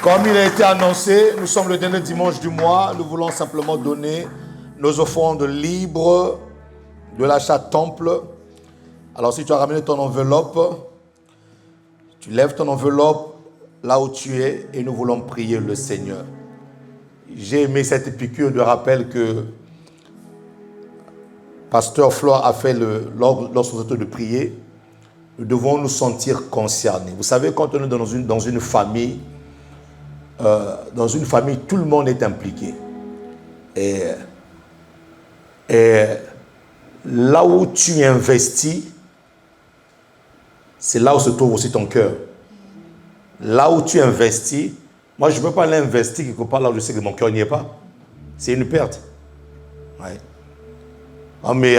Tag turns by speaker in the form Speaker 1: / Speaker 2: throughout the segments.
Speaker 1: Comme il a été annoncé, nous sommes le dernier dimanche du mois. Nous voulons simplement donner nos offrandes libres de l'achat temple. Alors si tu as ramené ton enveloppe, tu lèves ton enveloppe là où tu es et nous voulons prier le Seigneur. J'ai aimé cette piqûre de rappel que Pasteur Flore a fait lorsqu'on était de prier. Nous devons nous sentir concernés. Vous savez, quand on est dans une famille, tout le monde est impliqué. Et là où tu investis, c'est là où se trouve aussi ton cœur. Là où tu investis, moi je ne peux pas l'investir quelque part là où je sais que mon cœur n'y est pas. C'est une perte. Ouais. Oh, mais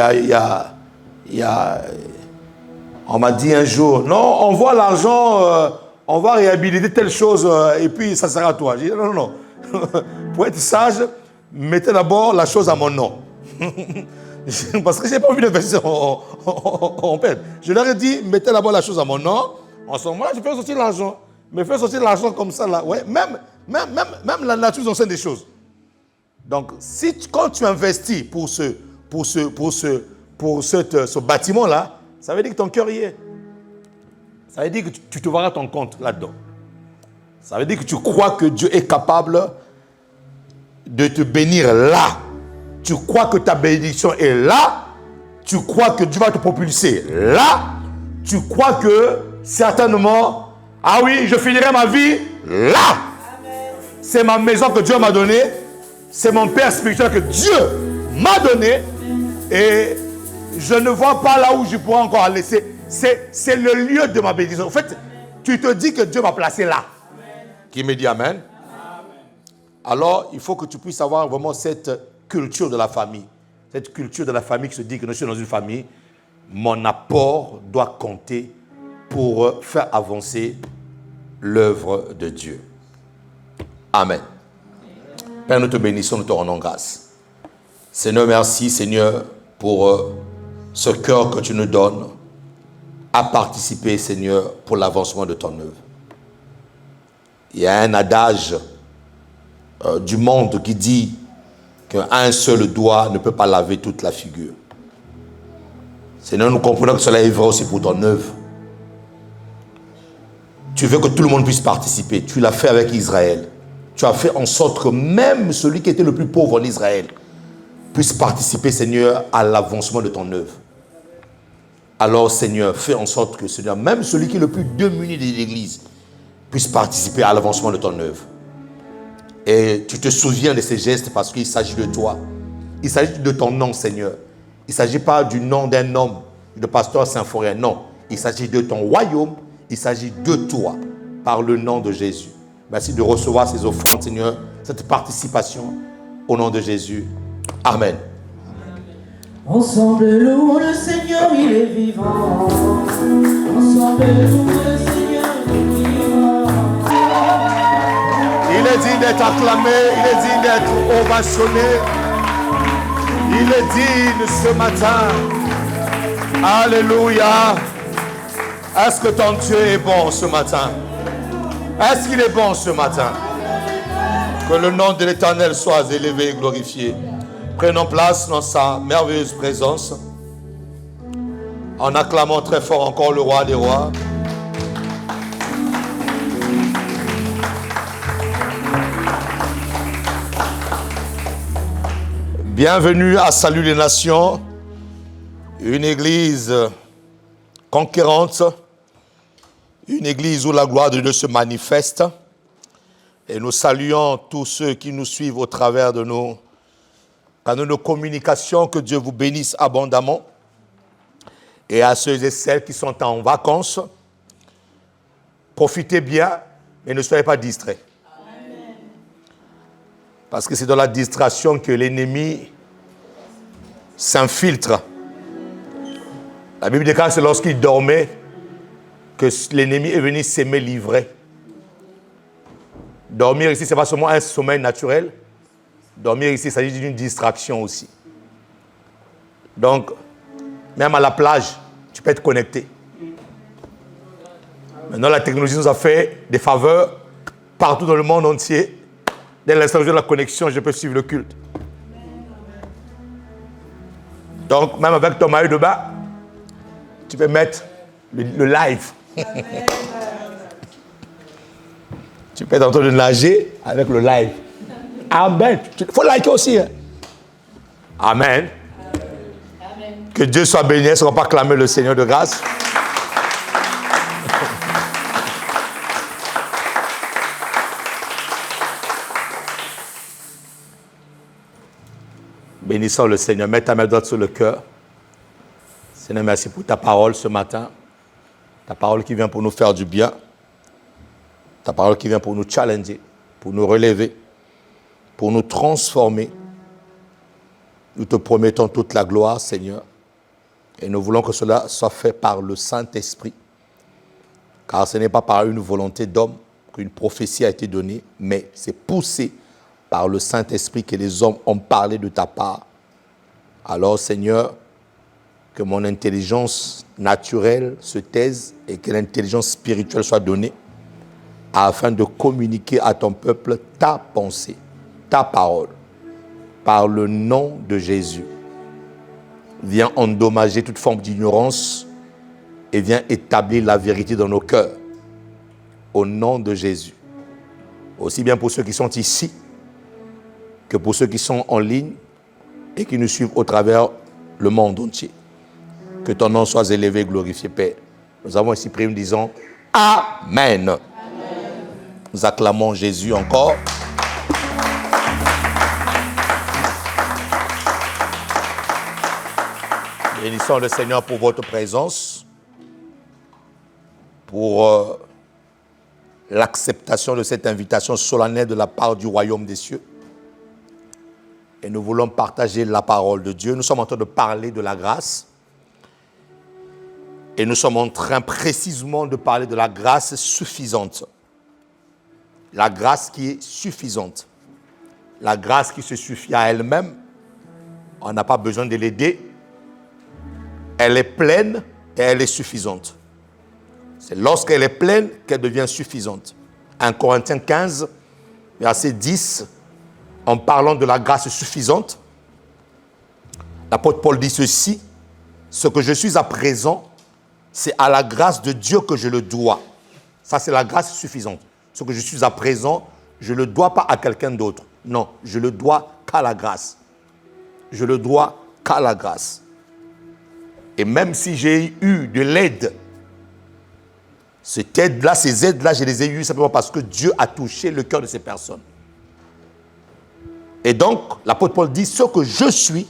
Speaker 1: on m'a dit un jour, non, on voit l'argent, on va réhabiliter telle chose et puis ça sera à toi. J'ai dit non. Pour être sage, mettez d'abord la chose à mon nom. Parce que je n'ai pas envie d'investir en perte. Je leur ai dit, mettez d'abord la chose à mon nom. En ce moment-là, je fais sortir l'argent. Mais faire sortir l'argent comme ça, là, ouais, même la nature nous enseigne des choses. Donc, quand tu investis pour ce bâtiment-là, ça veut dire que ton cœur y est. Ça veut dire que tu te verras ton compte là-dedans. Ça veut dire que tu crois que Dieu est capable de te bénir là. Tu crois que ta bénédiction est là. Tu crois que Dieu va te propulser là. Tu crois que certainement, ah oui, je finirai ma vie là. C'est ma maison que Dieu m'a donnée. C'est mon Père spirituel que Dieu m'a donné. Et je ne vois pas là où je pourrais encore aller. C'est le lieu de ma bénédiction. En fait, tu te dis que Dieu m'a placé là. Qui me dit Amen. Alors, il faut que tu puisses avoir vraiment cette culture de la famille. Cette culture de la famille qui se dit que je suis dans une famille. Mon apport doit compter pour faire avancer l'œuvre de Dieu. Amen. Père, nous te bénissons, nous te rendons grâce. Seigneur, merci, Seigneur, pour ce cœur que tu nous donnes à participer, Seigneur, pour l'avancement de ton œuvre. Il y a un adage du monde qui dit qu'un seul doigt ne peut pas laver toute la figure. Seigneur, nous comprenons que cela est vrai aussi pour ton œuvre. Tu veux que tout le monde puisse participer. Tu l'as fait avec Israël. Tu as fait en sorte que même celui qui était le plus pauvre en Israël puisse participer, Seigneur, à l'avancement de ton œuvre. Alors, Seigneur, fais en sorte que, Seigneur, même celui qui est le plus démuni de l'Église puisse participer à l'avancement de ton œuvre. Et tu te souviens de ces gestes parce qu'il s'agit de toi. Il s'agit de ton nom, Seigneur. Il ne s'agit pas du nom d'un homme, de pasteur Symphorien. Non, il s'agit de ton royaume. Il s'agit de toi, par le nom de Jésus. Merci de recevoir ces offrandes, Seigneur, cette participation au nom de Jésus. Amen.
Speaker 2: Ensemble, louons le Seigneur, il est vivant. Ensemble, louons le Seigneur, il est vivant.
Speaker 1: Il est digne d'être acclamé, il est digne d'être ovationné. Il est digne ce matin. Alléluia. Est-ce que ton Dieu est bon ce matin? Est-ce qu'il est bon ce matin? Que le nom de l'Éternel soit élevé et glorifié. Prenons place dans sa merveilleuse présence en acclamant très fort encore le roi des rois. Bienvenue à Salut les Nations, une église conquérante, une église où la gloire de Dieu se manifeste. Et nous saluons tous ceux qui nous suivent au travers de nos communications. Que Dieu vous bénisse abondamment. Et à ceux et celles qui sont en vacances, profitez bien, mais ne soyez pas distraits. Amen. Parce que c'est dans la distraction que l'ennemi s'infiltre. La Bible déclare que c'est lorsqu'il dormait que l'ennemi est venu s'aimer livrer. Dormir ici, ce n'est pas seulement un sommeil naturel. Dormir ici, il s'agit d'une distraction aussi. Donc, même à la plage, tu peux être connecté. Maintenant, la technologie nous a fait des faveurs. partout dans le monde entier. Dès l'instant où j'ai la connexion, je peux suivre le culte. Donc, même avec ton maillot de bain, tu peux mettre le live. Tu peux être en train de nager avec le live. Amen. Il faut liker aussi. Hein? Amen. Amen. Que Dieu soit béni. Est-ce qu'on va pas clamer le Seigneur de grâce? Bénissons le Seigneur. Mets ta main droite sur le cœur. Seigneur, merci pour ta parole ce matin. Ta parole qui vient pour nous faire du bien. Ta parole qui vient pour nous challenger, pour nous relever, pour nous transformer. Nous te promettons toute la gloire, Seigneur. Et nous voulons que cela soit fait par le Saint-Esprit. Car ce n'est pas par une volonté d'homme qu'une prophétie a été donnée, mais c'est poussé par le Saint-Esprit que les hommes ont parlé de ta part. Alors, Seigneur, que mon intelligence naturelle se taise et que l'intelligence spirituelle soit donnée afin de communiquer à ton peuple ta pensée, ta parole, par le nom de Jésus. Viens endommager toute forme d'ignorance et viens établir la vérité dans nos cœurs. Au nom de Jésus. Aussi bien pour ceux qui sont ici que pour ceux qui sont en ligne et qui nous suivent au travers le monde entier. Que ton nom soit élevé et glorifié, Père. Nous avons ici prié, nous disons Amen. Amen. Nous acclamons Jésus encore. Bénissons le Seigneur pour votre présence, pour l'acceptation de cette invitation solennelle de la part du royaume des cieux. Et nous voulons partager la parole de Dieu. Nous sommes en train de parler de la grâce. Et nous sommes en train précisément de parler de la grâce suffisante. La grâce qui est suffisante. La grâce qui se suffit à elle-même. On n'a pas besoin de l'aider. Elle est pleine et elle est suffisante. C'est lorsqu'elle est pleine qu'elle devient suffisante. 1 Corinthiens 15, verset 10, en parlant de la grâce suffisante, l'apôtre Paul dit ceci: ce que je suis à présent, c'est à la grâce de Dieu que je le dois. Ça, c'est la grâce suffisante. Ce que je suis à présent, je ne le dois pas à quelqu'un d'autre. Non, je le dois qu'à la grâce. Je le dois qu'à la grâce. Et même si j'ai eu de l'aide, cette aide-là, ces aides-là, je les ai eues simplement parce que Dieu a touché le cœur de ces personnes. Et donc, l'apôtre Paul dit, ce que je suis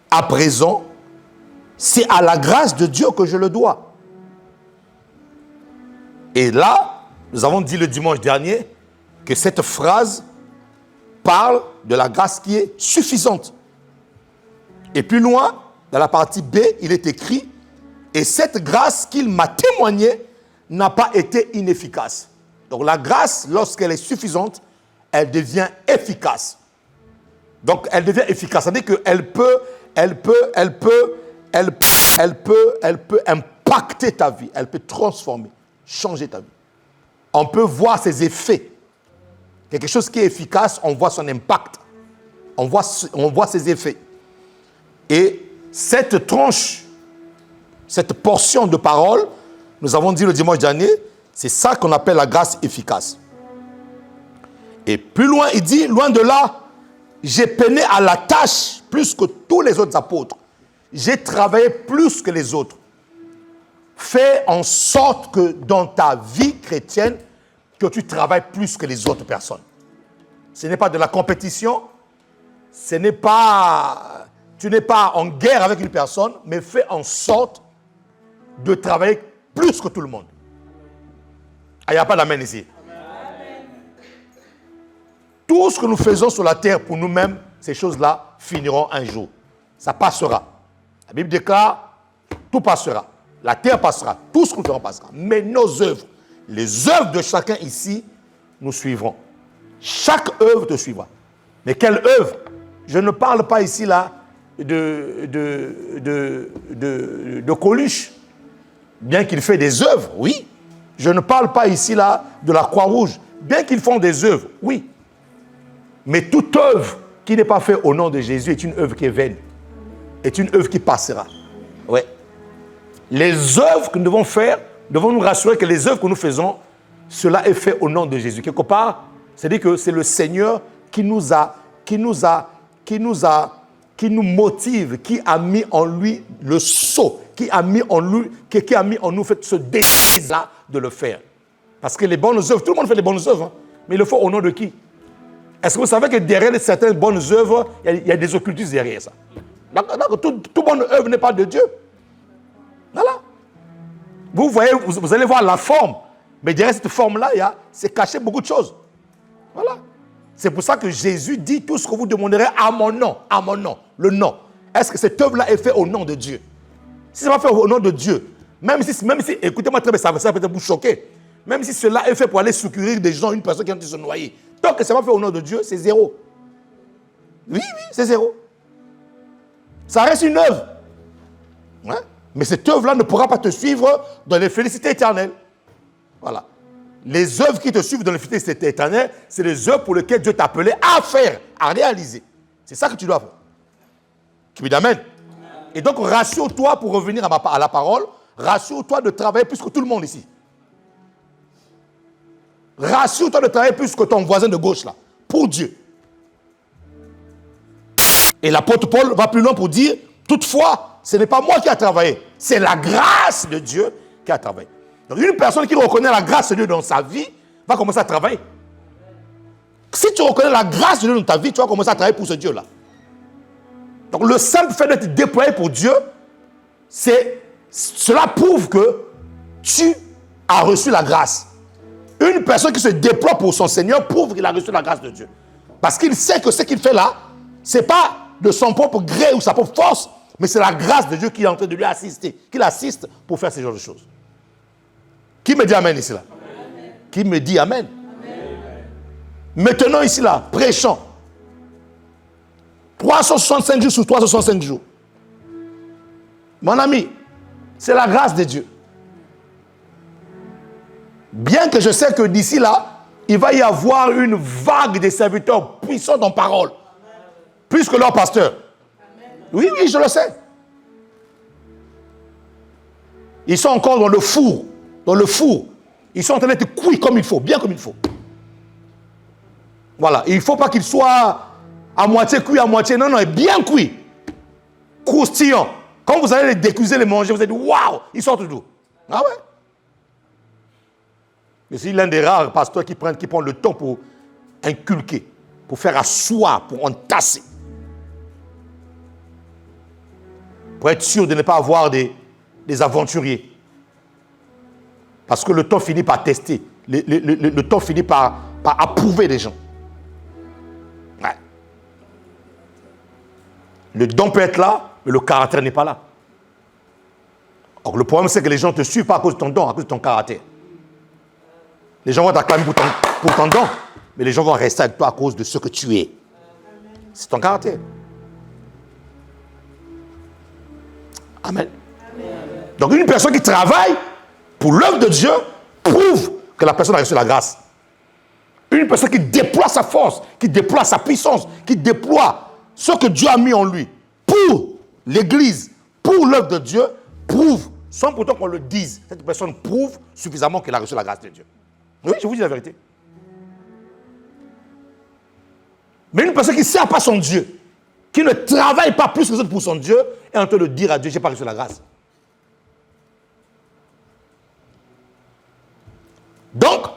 Speaker 1: à présent, c'est à la grâce de Dieu que je le dois. Et là, nous avons dit le dimanche dernier que cette phrase parle de la grâce qui est suffisante. Et plus loin, dans la partie B, il est écrit « Et cette grâce qu'il m'a témoignée n'a pas été inefficace. » Donc la grâce, lorsqu'elle est suffisante, elle devient efficace. Donc elle devient efficace. C'est-à-dire qu'elle peut impacter ta vie. Elle peut transformer, changer ta vie. On peut voir ses effets. Quelque chose qui est efficace, on voit son impact. On voit ses effets. Et cette tranche, cette portion de parole, nous avons dit le dimanche dernier, c'est ça qu'on appelle la grâce efficace. Et plus loin, il dit, loin de là, j'ai peiné à la tâche plus que tous les autres apôtres. J'ai travaillé plus que les autres. Fais en sorte que dans ta vie chrétienne, que tu travailles plus que les autres personnes. Ce n'est pas de la compétition, tu n'es pas en guerre avec une personne, mais fais en sorte de travailler plus que tout le monde. Il n'y a pas d'amen ici. Amen. Tout ce que nous faisons sur la terre pour nous-mêmes, ces choses-là finiront un jour. Ça passera. La Bible déclare, tout passera. La terre passera. Tout ce que nous ferons passera. Mais nos œuvres, les œuvres de chacun ici, nous suivront. Chaque œuvre te suivra. Mais quelle œuvre? Je ne parle pas ici là de Coluche. Bien qu'il fait des œuvres, oui. Je ne parle pas ici là de la Croix-Rouge. bien qu'ils font des œuvres, oui. Mais toute œuvre qui n'est pas faite au nom de Jésus est une œuvre qui est vaine. Est une œuvre qui passera. Ouais. Les œuvres que nous devons faire, devons nous rassurer que les œuvres que nous faisons, cela est fait au nom de Jésus. Quelque part, c'est-à-dire que c'est le Seigneur qui nous motive, qui a mis en lui le sceau, qui a mis en nous fait ce désir-là de le faire. Parce que les bonnes œuvres, tout le monde fait les bonnes œuvres, hein, mais il le faut au nom de qui? Est-ce que vous savez que derrière certaines bonnes œuvres, il y a des occultistes derrière ça? Donc, toute bonne œuvre n'est pas de Dieu. Voilà. Vous voyez, vous allez voir la forme, mais derrière cette forme-là, c'est caché beaucoup de choses. Voilà. C'est pour ça que Jésus dit tout ce que vous demanderez à mon nom, le nom. Est-ce que cette œuvre-là est faite au nom de Dieu? Si ce n'est pas fait au nom de Dieu, même si écoutez-moi très bien, ça va peut-être vous choquer, même si cela est fait pour aller secourir des gens, une personne qui est en train de se noyer, tant que ce n'est pas fait au nom de Dieu, c'est zéro. Oui, c'est zéro. Ça reste une œuvre. Ouais. Mais cette œuvre-là ne pourra pas te suivre dans les félicités éternelles. Voilà. Les œuvres qui te suivent dans les félicités éternelles, c'est les œuvres pour lesquelles Dieu t'a appelé à faire, à réaliser. C'est ça que tu dois faire. Tu me dis amen. Et donc, rassure-toi, pour revenir à la parole, rassure-toi de travailler plus que tout le monde ici. Rassure-toi de travailler plus que ton voisin de gauche, là, pour Dieu. Et l'apôtre Paul va plus loin pour dire, toutefois, ce n'est pas moi qui a travaillé, c'est la grâce de Dieu qui a travaillé. Donc, une personne qui reconnaît la grâce de Dieu dans sa vie va commencer à travailler. Si tu reconnais la grâce de Dieu dans ta vie, tu vas commencer à travailler pour ce Dieu-là. Donc, le simple fait d'être déployé pour Dieu, cela prouve que tu as reçu la grâce. Une personne qui se déploie pour son Seigneur prouve qu'il a reçu la grâce de Dieu. Parce qu'il sait que ce qu'il fait là, ce n'est pas de son propre gré ou sa propre force, mais c'est la grâce de Dieu qui est en train de lui assister, qu'il assiste pour faire ce genre de choses. Qui me dit amen ici là? Amen. Qui me dit amen? Amen. Maintenant ici là, prêchons. 365 jours sur 365 jours. Mon ami, c'est la grâce de Dieu. Bien que je sais que d'ici là, il va y avoir une vague de serviteurs puissants en parole. Plus que leur pasteur. Oui, je le sais. Ils sont encore dans le four. Ils sont en train d'être cuits comme il faut, bien comme il faut. Voilà. Il ne faut pas qu'ils soient à moitié cuits, à moitié. Non, bien cuits. Croustillants. Quand vous allez les décuiser, les manger, vous allez dire, waouh, ils sortent d'où? Ah ouais? Mais c'est l'un des rares pasteurs qui prend le temps pour inculquer, pour faire asseoir, pour entasser. Pour être sûr de ne pas avoir des aventuriers. Parce que le temps finit par tester. Le temps finit par approuver les gens. Ouais. Le don peut être là, mais le caractère n'est pas là. Or, le problème, c'est que les gens ne te suivent pas à cause de ton don, à cause de ton caractère. Les gens vont t'acclamer pour ton don, mais les gens vont rester avec toi à cause de ce que tu es. C'est ton caractère. Amen. Donc, une personne qui travaille pour l'œuvre de Dieu prouve que la personne a reçu la grâce. Une personne qui déploie sa force, qui déploie sa puissance, qui déploie ce que Dieu a mis en lui pour l'Église, pour l'œuvre de Dieu, prouve, sans pourtant qu'on le dise, cette personne prouve suffisamment qu'elle a reçu la grâce de Dieu. Oui, je vous dis la vérité. Mais une personne qui ne sert pas son Dieu, qui ne travaille pas plus que les autres pour son Dieu, est en train de dire à Dieu, je n'ai pas reçu la grâce. Donc,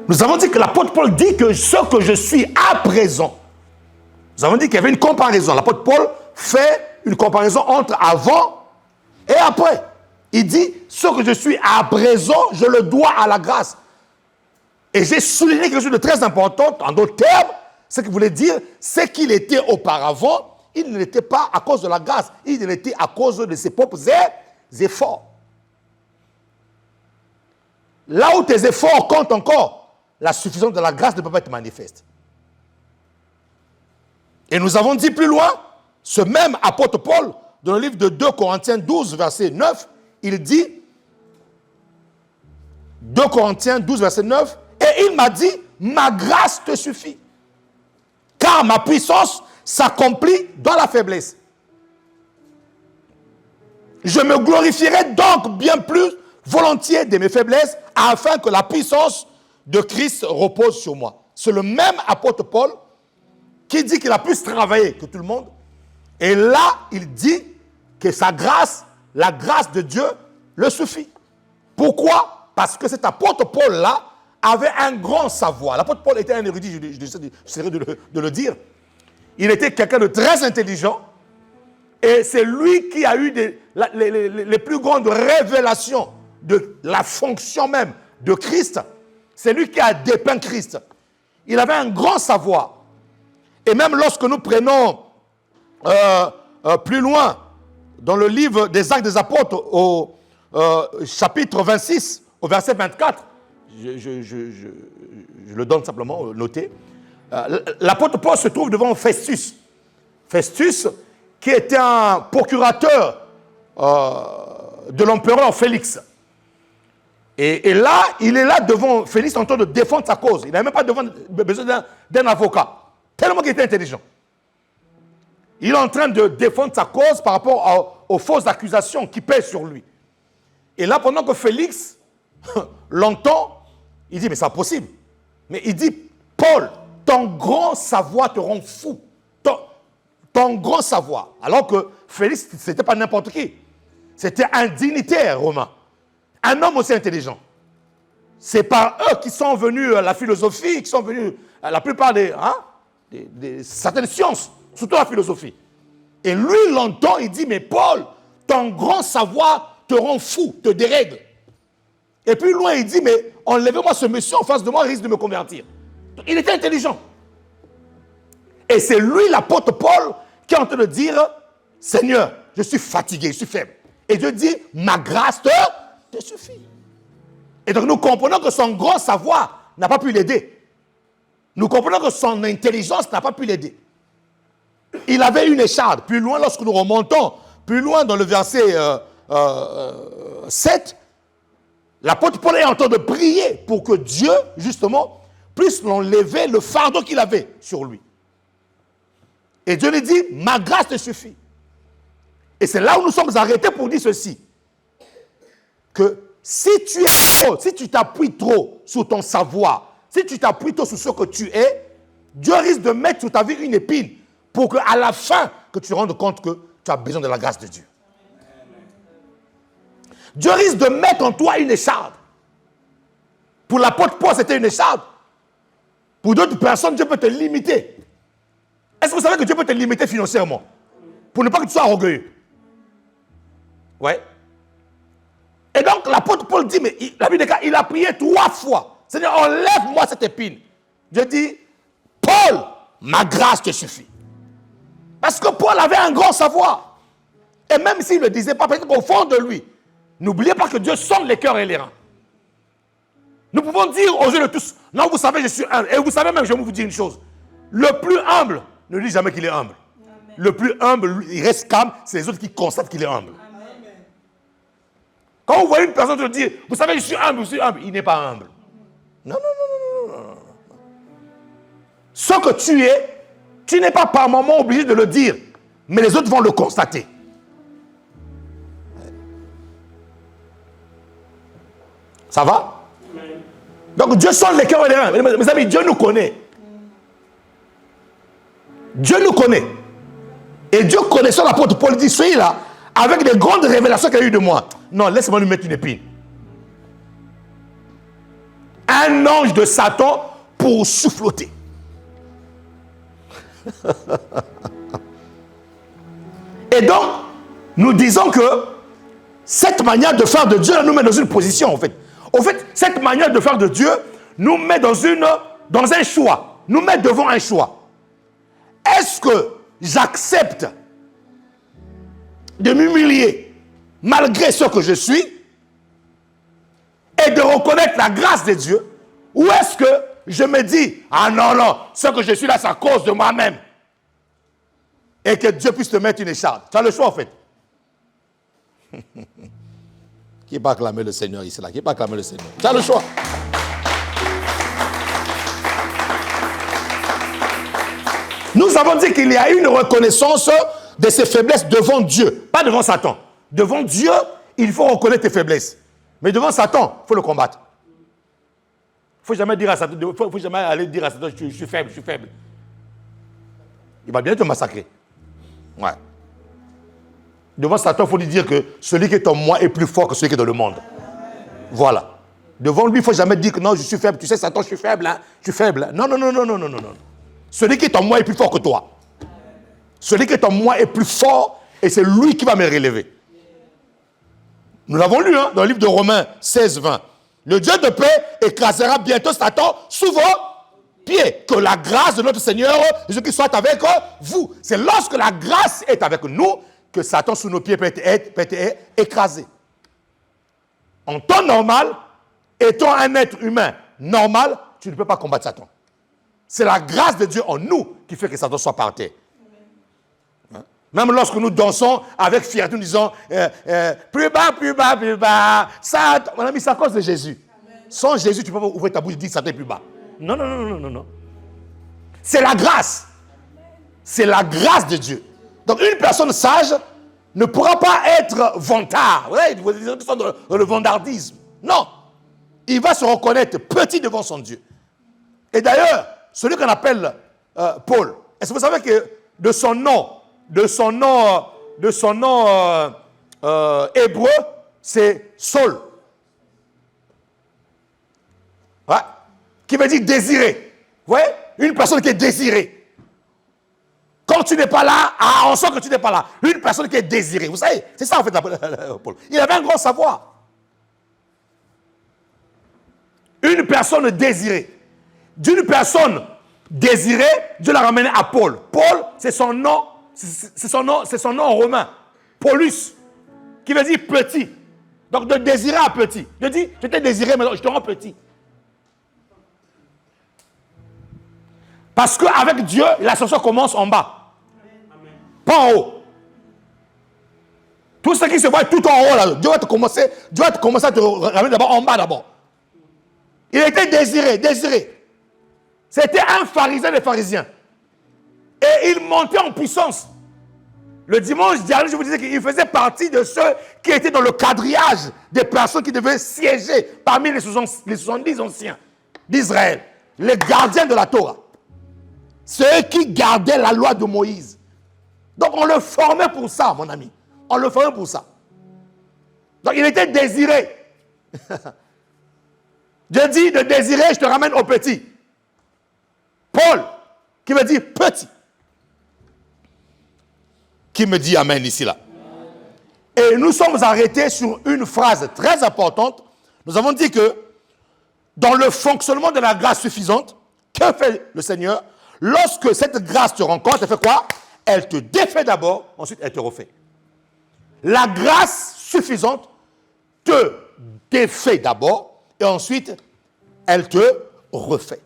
Speaker 1: nous avons dit que l'apôtre Paul dit que ce que je suis à présent, nous avons dit qu'il y avait une comparaison. L'apôtre Paul fait une comparaison entre avant et après. Il dit, ce que je suis à présent, je le dois à la grâce. Et j'ai souligné quelque chose de très important, en d'autres termes, ce qu'il voulait dire, c'est qu'il était auparavant, il ne l'était pas à cause de la grâce, il l'était à cause de ses propres efforts. Là où tes efforts comptent encore, la suffisance de la grâce ne peut pas être manifeste. Et nous avons dit plus loin, ce même apôtre Paul, dans le livre de 2 Corinthiens 12, verset 9, il dit, 2 Corinthiens 12, verset 9, « il m'a dit, ma grâce te suffit. Car ma puissance s'accomplit dans la faiblesse. Je me glorifierai donc bien plus volontiers de mes faiblesses, afin que la puissance de Christ repose sur moi. C'est le même apôtre Paul qui dit qu'il a plus travaillé que tout le monde. Et là, il dit que sa grâce, la grâce de Dieu, le suffit. Pourquoi? Parce que cet apôtre Paul-là avait un grand savoir. L'apôtre Paul était un érudit, j'essaierai de le dire. Il était quelqu'un de très intelligent. Et c'est lui qui a eu les plus grandes révélations de la fonction même de Christ. C'est lui qui a dépeint Christ. Il avait un grand savoir. Et même lorsque nous prenons plus loin, dans le livre des Actes des Apôtres, au chapitre 26, au verset 24, je le donne simplement, noté, l'apôtre Paul se trouve devant Festus. Festus, qui était un procurateur de l'empereur Félix. Et là, il est là devant Félix en train de défendre sa cause. Il n'a même pas besoin d'un avocat. Tellement qu'il était intelligent. Il est en train de défendre sa cause par rapport aux fausses accusations qui pèsent sur lui. Et là, pendant que Félix l'entend, il dit, mais c'est impossible. Mais il dit, Paul, ton grand savoir te rend fou. Ton grand savoir. Alors que Félix, ce n'était pas n'importe qui. C'était un dignitaire romain. Un homme aussi intelligent. C'est par eux qui sont venus la philosophie, qui sont venus la plupart des certaines sciences, surtout la philosophie. Et lui, il l'entend, il dit, mais Paul, ton grand savoir te rend fou, te dérègle. Et puis loin, il dit, mais enlevez-moi ce monsieur en face de moi, il risque de me convertir. Il était intelligent. Et c'est lui, l'apôtre Paul, qui est en train de dire, Seigneur, je suis fatigué, je suis faible. Et Dieu dit, ma grâce te suffit. Et donc nous comprenons que son grand savoir n'a pas pu l'aider. Nous comprenons que son intelligence n'a pas pu l'aider. Il avait une écharde. Plus loin, lorsque nous remontons, plus loin dans le verset 7, l'apôtre Paul est en train de prier pour que Dieu, justement, puisse l'enlever le fardeau qu'il avait sur lui. Et Dieu lui dit, ma grâce te suffit. Et c'est là où nous sommes arrêtés pour dire ceci. Que si tu t'appuies trop sur ton savoir, si tu t'appuies trop sur ce que tu es, Dieu risque de mettre sur ta vie une épine pour qu'à la fin, que tu te rendes compte que tu as besoin de la grâce de Dieu. Dieu risque de mettre en toi une écharde. Pour l'apôtre Paul, c'était une écharde. Pour d'autres personnes, Dieu peut te limiter. Est-ce que vous savez que Dieu peut te limiter financièrement? Pour ne pas que tu sois orgueilleux. Ouais. Et donc, l'apôtre Paul dit, mais la Bible dit qu'il a prié 3 fois. Seigneur, enlève-moi cette épine. Dieu dit, Paul, ma grâce te suffit. Parce que Paul avait un grand savoir. Et même s'il ne le disait pas, peut-être qu'au fond de lui, n'oubliez pas que Dieu sonde les cœurs et les reins. Nous pouvons dire aux yeux de tous, non, vous savez, je suis humble. Et vous savez même, je vais vous dire une chose. Le plus humble ne dit jamais qu'il est humble. Amen. Le plus humble, il reste calme, c'est les autres qui constatent qu'il est humble. Amen. Quand vous voyez une personne te dire, vous savez, je suis humble, il n'est pas humble. Non. Ce que tu es, tu n'es pas par moment obligé de le dire, mais les autres vont le constater. Ça va? Amen. Donc Dieu sonde les cœurs et les reins. Mes amis, Dieu nous connaît. Dieu nous connaît. Et Dieu connaissant l'apôtre Paul dit, soyez là, avec les grandes révélations qu'il y a eu de moi. Non, laisse-moi lui mettre une épine. Un ange de Satan pour souffloter. Et donc, nous disons que cette manière de faire de Dieu nous met dans une position, en fait. En fait, cette manière de faire de Dieu nous met dans un choix. Nous met devant un choix. Est-ce que j'accepte de m'humilier malgré ce que je suis et de reconnaître la grâce de Dieu, ou est-ce que je me dis, ah non, ce que je suis là, c'est à cause de moi-même, et que Dieu puisse te mettre une écharde? Tu as le choix, en fait. Qui va acclamer le Seigneur ici, là? Qui va acclamer le Seigneur? Tu as le choix. Nous avons dit qu'il y a une reconnaissance de ses faiblesses devant Dieu, pas devant Satan. Devant Dieu, il faut reconnaître tes faiblesses. Mais devant Satan, il faut le combattre. Il ne faut jamais dire à Satan, faut jamais aller dire à Satan, je suis faible, je suis faible. Il va bien te massacrer. Ouais. Devant Satan, il faut lui dire que celui qui est en moi est plus fort que celui qui est dans le monde. Voilà. Devant lui, il ne faut jamais dire que non, je suis faible. Tu sais, Satan, je suis faible. Hein? Je suis faible. Hein? Non, non, non, non, non, non, non, non. Celui qui est en moi est plus fort que toi. Celui qui est en moi est plus fort et c'est lui qui va me relever. Nous l'avons lu hein, dans le livre de Romains 16, 20. Le Dieu de paix écrasera bientôt Satan sous vos pieds. Que la grâce de notre Seigneur Jésus-Christ soit avec vous. C'est lorsque la grâce est avec nous que Satan sous nos pieds peut être écrasé. En temps normal, étant un être humain normal, tu ne peux pas combattre Satan. C'est la grâce de Dieu en nous qui fait que Satan soit par terre. Même lorsque nous dansons avec fierté, nous disons plus bas, plus bas, plus bas. Ça, mon ami, c'est à cause de Jésus. Amen. Sans Jésus, tu ne peux pas ouvrir ta bouche et dire Satan est plus bas. Non, non, non, non, non, non. C'est la grâce. C'est la grâce de Dieu. Donc, une personne sage ne pourra pas être vantard. Vous voyez, vous sont dans le vandardisme. Non. Il va se reconnaître petit devant son Dieu. Et d'ailleurs, celui qu'on appelle Paul, est-ce que vous savez que de son nom hébreu, c'est Saul. Ouais. Qui veut dire désiré. Vous voyez? Une personne qui est désirée. Quand tu n'es pas là, on sent que tu n'es pas là. Une personne qui est désirée. Vous savez, c'est ça en fait Paul. Il avait un grand savoir. Une personne désirée. D'une personne désirée, Dieu l'a ramené à Paul. Paul, c'est son nom. C'est son nom romain. Paulus, qui veut dire petit. Donc de désirer à petit. Je dis, je t'ai désiré, mais je te rends petit. Parce qu'avec Dieu, l'ascension commence en bas. Amen. Pas en haut. Tout ce qui se voit tout en haut, là, Dieu va te commencer à te ramener d'abord en bas d'abord. Il était désiré. C'était un pharisien des pharisiens. Et il montait en puissance. Le dimanche dernier, je vous disais qu'il faisait partie de ceux qui étaient dans le quadrillage des personnes qui devaient siéger parmi les 70 anciens d'Israël, les gardiens de la Torah. Ceux qui gardaient la loi de Moïse. Donc on le formait pour ça, mon ami. On le formait pour ça. Donc il était désiré. Dieu dit de désirer, je te ramène au petit. Paul, qui veut dire petit. Qui me dit amen ici là. Et nous sommes arrêtés sur une phrase très importante. Nous avons dit que dans le fonctionnement de la grâce suffisante, que fait le Seigneur? Lorsque cette grâce te rencontre, elle fait quoi? Elle te défait d'abord, ensuite elle te refait. La grâce suffisante te défait d'abord et ensuite elle te refait.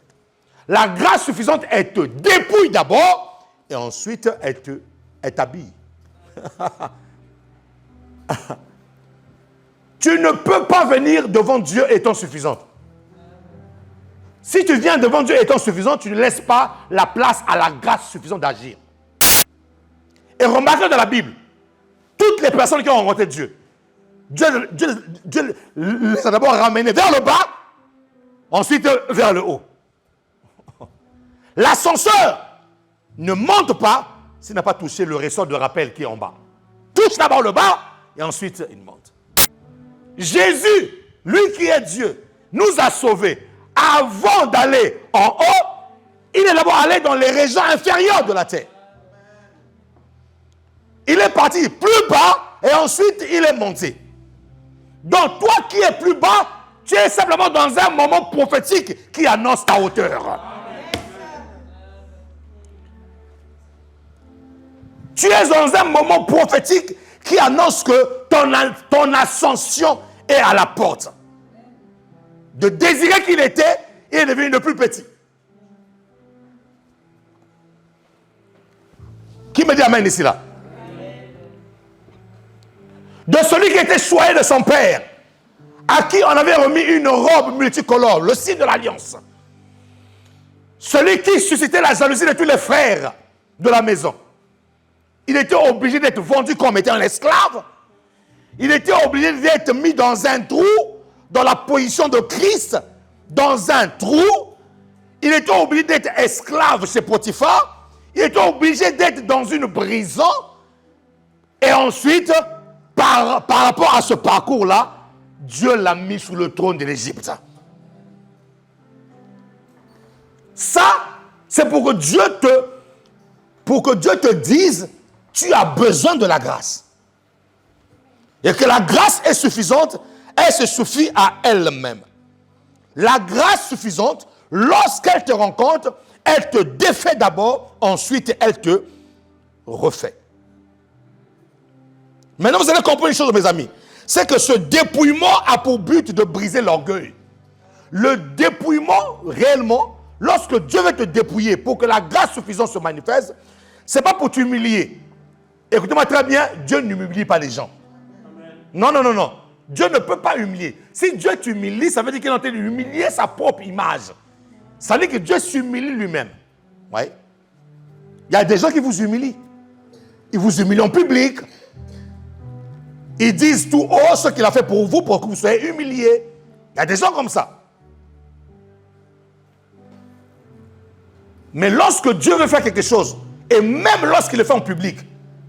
Speaker 1: La grâce suffisante, elle te dépouille d'abord et ensuite elle t'habille. Tu ne peux pas venir devant Dieu étant suffisante. Si tu viens devant Dieu étant suffisant, tu ne laisses pas la place à la grâce suffisante d'agir. Et remarquez dans la Bible, toutes les personnes qui ont rencontré Dieu, Dieu les a d'abord ramenés vers le bas, ensuite vers le haut. L'ascenseur ne monte pas s'il n'a pas touché le ressort de rappel qui est en bas. Touche d'abord le bas et ensuite il monte. Jésus, lui qui est Dieu, nous a sauvés. Avant d'aller en haut, il est d'abord allé dans les régions inférieures de la terre. Il est parti plus bas et ensuite il est monté. Donc toi qui es plus bas, tu es simplement dans un moment prophétique qui annonce ta hauteur. Tu es dans un moment prophétique qui annonce que ton ascension est à la porte. De désirer qu'il était, il est devenu le plus petit. Qui me dit amen ici là? De celui qui était choyé de son père, à qui on avait remis une robe multicolore, le signe de l'alliance. Celui qui suscitait la jalousie de tous les frères, de la maison. Il était obligé d'être vendu comme étant un esclave. Il était obligé d'être mis dans un trou, dans la position de Christ, dans un trou. Il était obligé d'être esclave chez Potiphar. Il était obligé d'être dans une prison. Et ensuite, par rapport à ce parcours-là, Dieu l'a mis sur le trône de l'Égypte. Ça, c'est pour que Dieu te dise, tu as besoin de la grâce. Et que la grâce est suffisante, elle se suffit à elle-même. La grâce suffisante, lorsqu'elle te rencontre, elle te défait d'abord, ensuite elle te refait. Maintenant, vous allez comprendre une chose, mes amis. C'est que ce dépouillement a pour but de briser l'orgueil. Le dépouillement, réellement, lorsque Dieu veut te dépouiller pour que la grâce suffisante se manifeste, ce n'est pas pour t'humilier. Écoutez-moi très bien, Dieu n'humilie pas les gens. Non, non, non, non. Dieu ne peut pas humilier. Si Dieu t'humilie, ça veut dire qu'il est en train d'humilier sa propre image. Ça veut dire que Dieu s'humilie lui-même. Ouais. Il y a des gens qui vous humilient. Ils vous humilient en public. Ils disent tout haut ce qu'il a fait pour vous pour que vous soyez humiliés. Il y a des gens comme ça. Mais lorsque Dieu veut faire quelque chose, et même lorsqu'il le fait en public,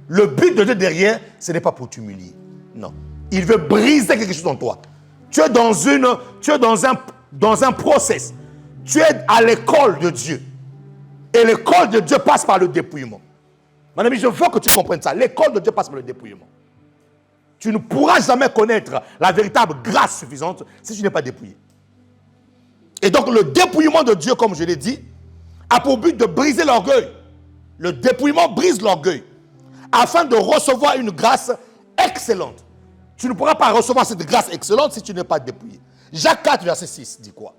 Speaker 1: le but de Dieu derrière, ce n'est pas pour t'humilier. Non. Il veut briser quelque chose en toi. Tu es dans un process. Tu es à l'école de Dieu. Et l'école de Dieu passe par le dépouillement. Mon ami, je veux que tu comprennes ça. L'école de Dieu passe par le dépouillement. Tu ne pourras jamais connaître la véritable grâce suffisante si tu n'es pas dépouillé. Et donc le dépouillement de Dieu, comme je l'ai dit, a pour but de briser l'orgueil. Le dépouillement brise l'orgueil. Afin de recevoir une grâce excellente. Tu ne pourras pas recevoir cette grâce excellente si tu n'es pas dépouillé. Jacques 4, verset 6, dit quoi?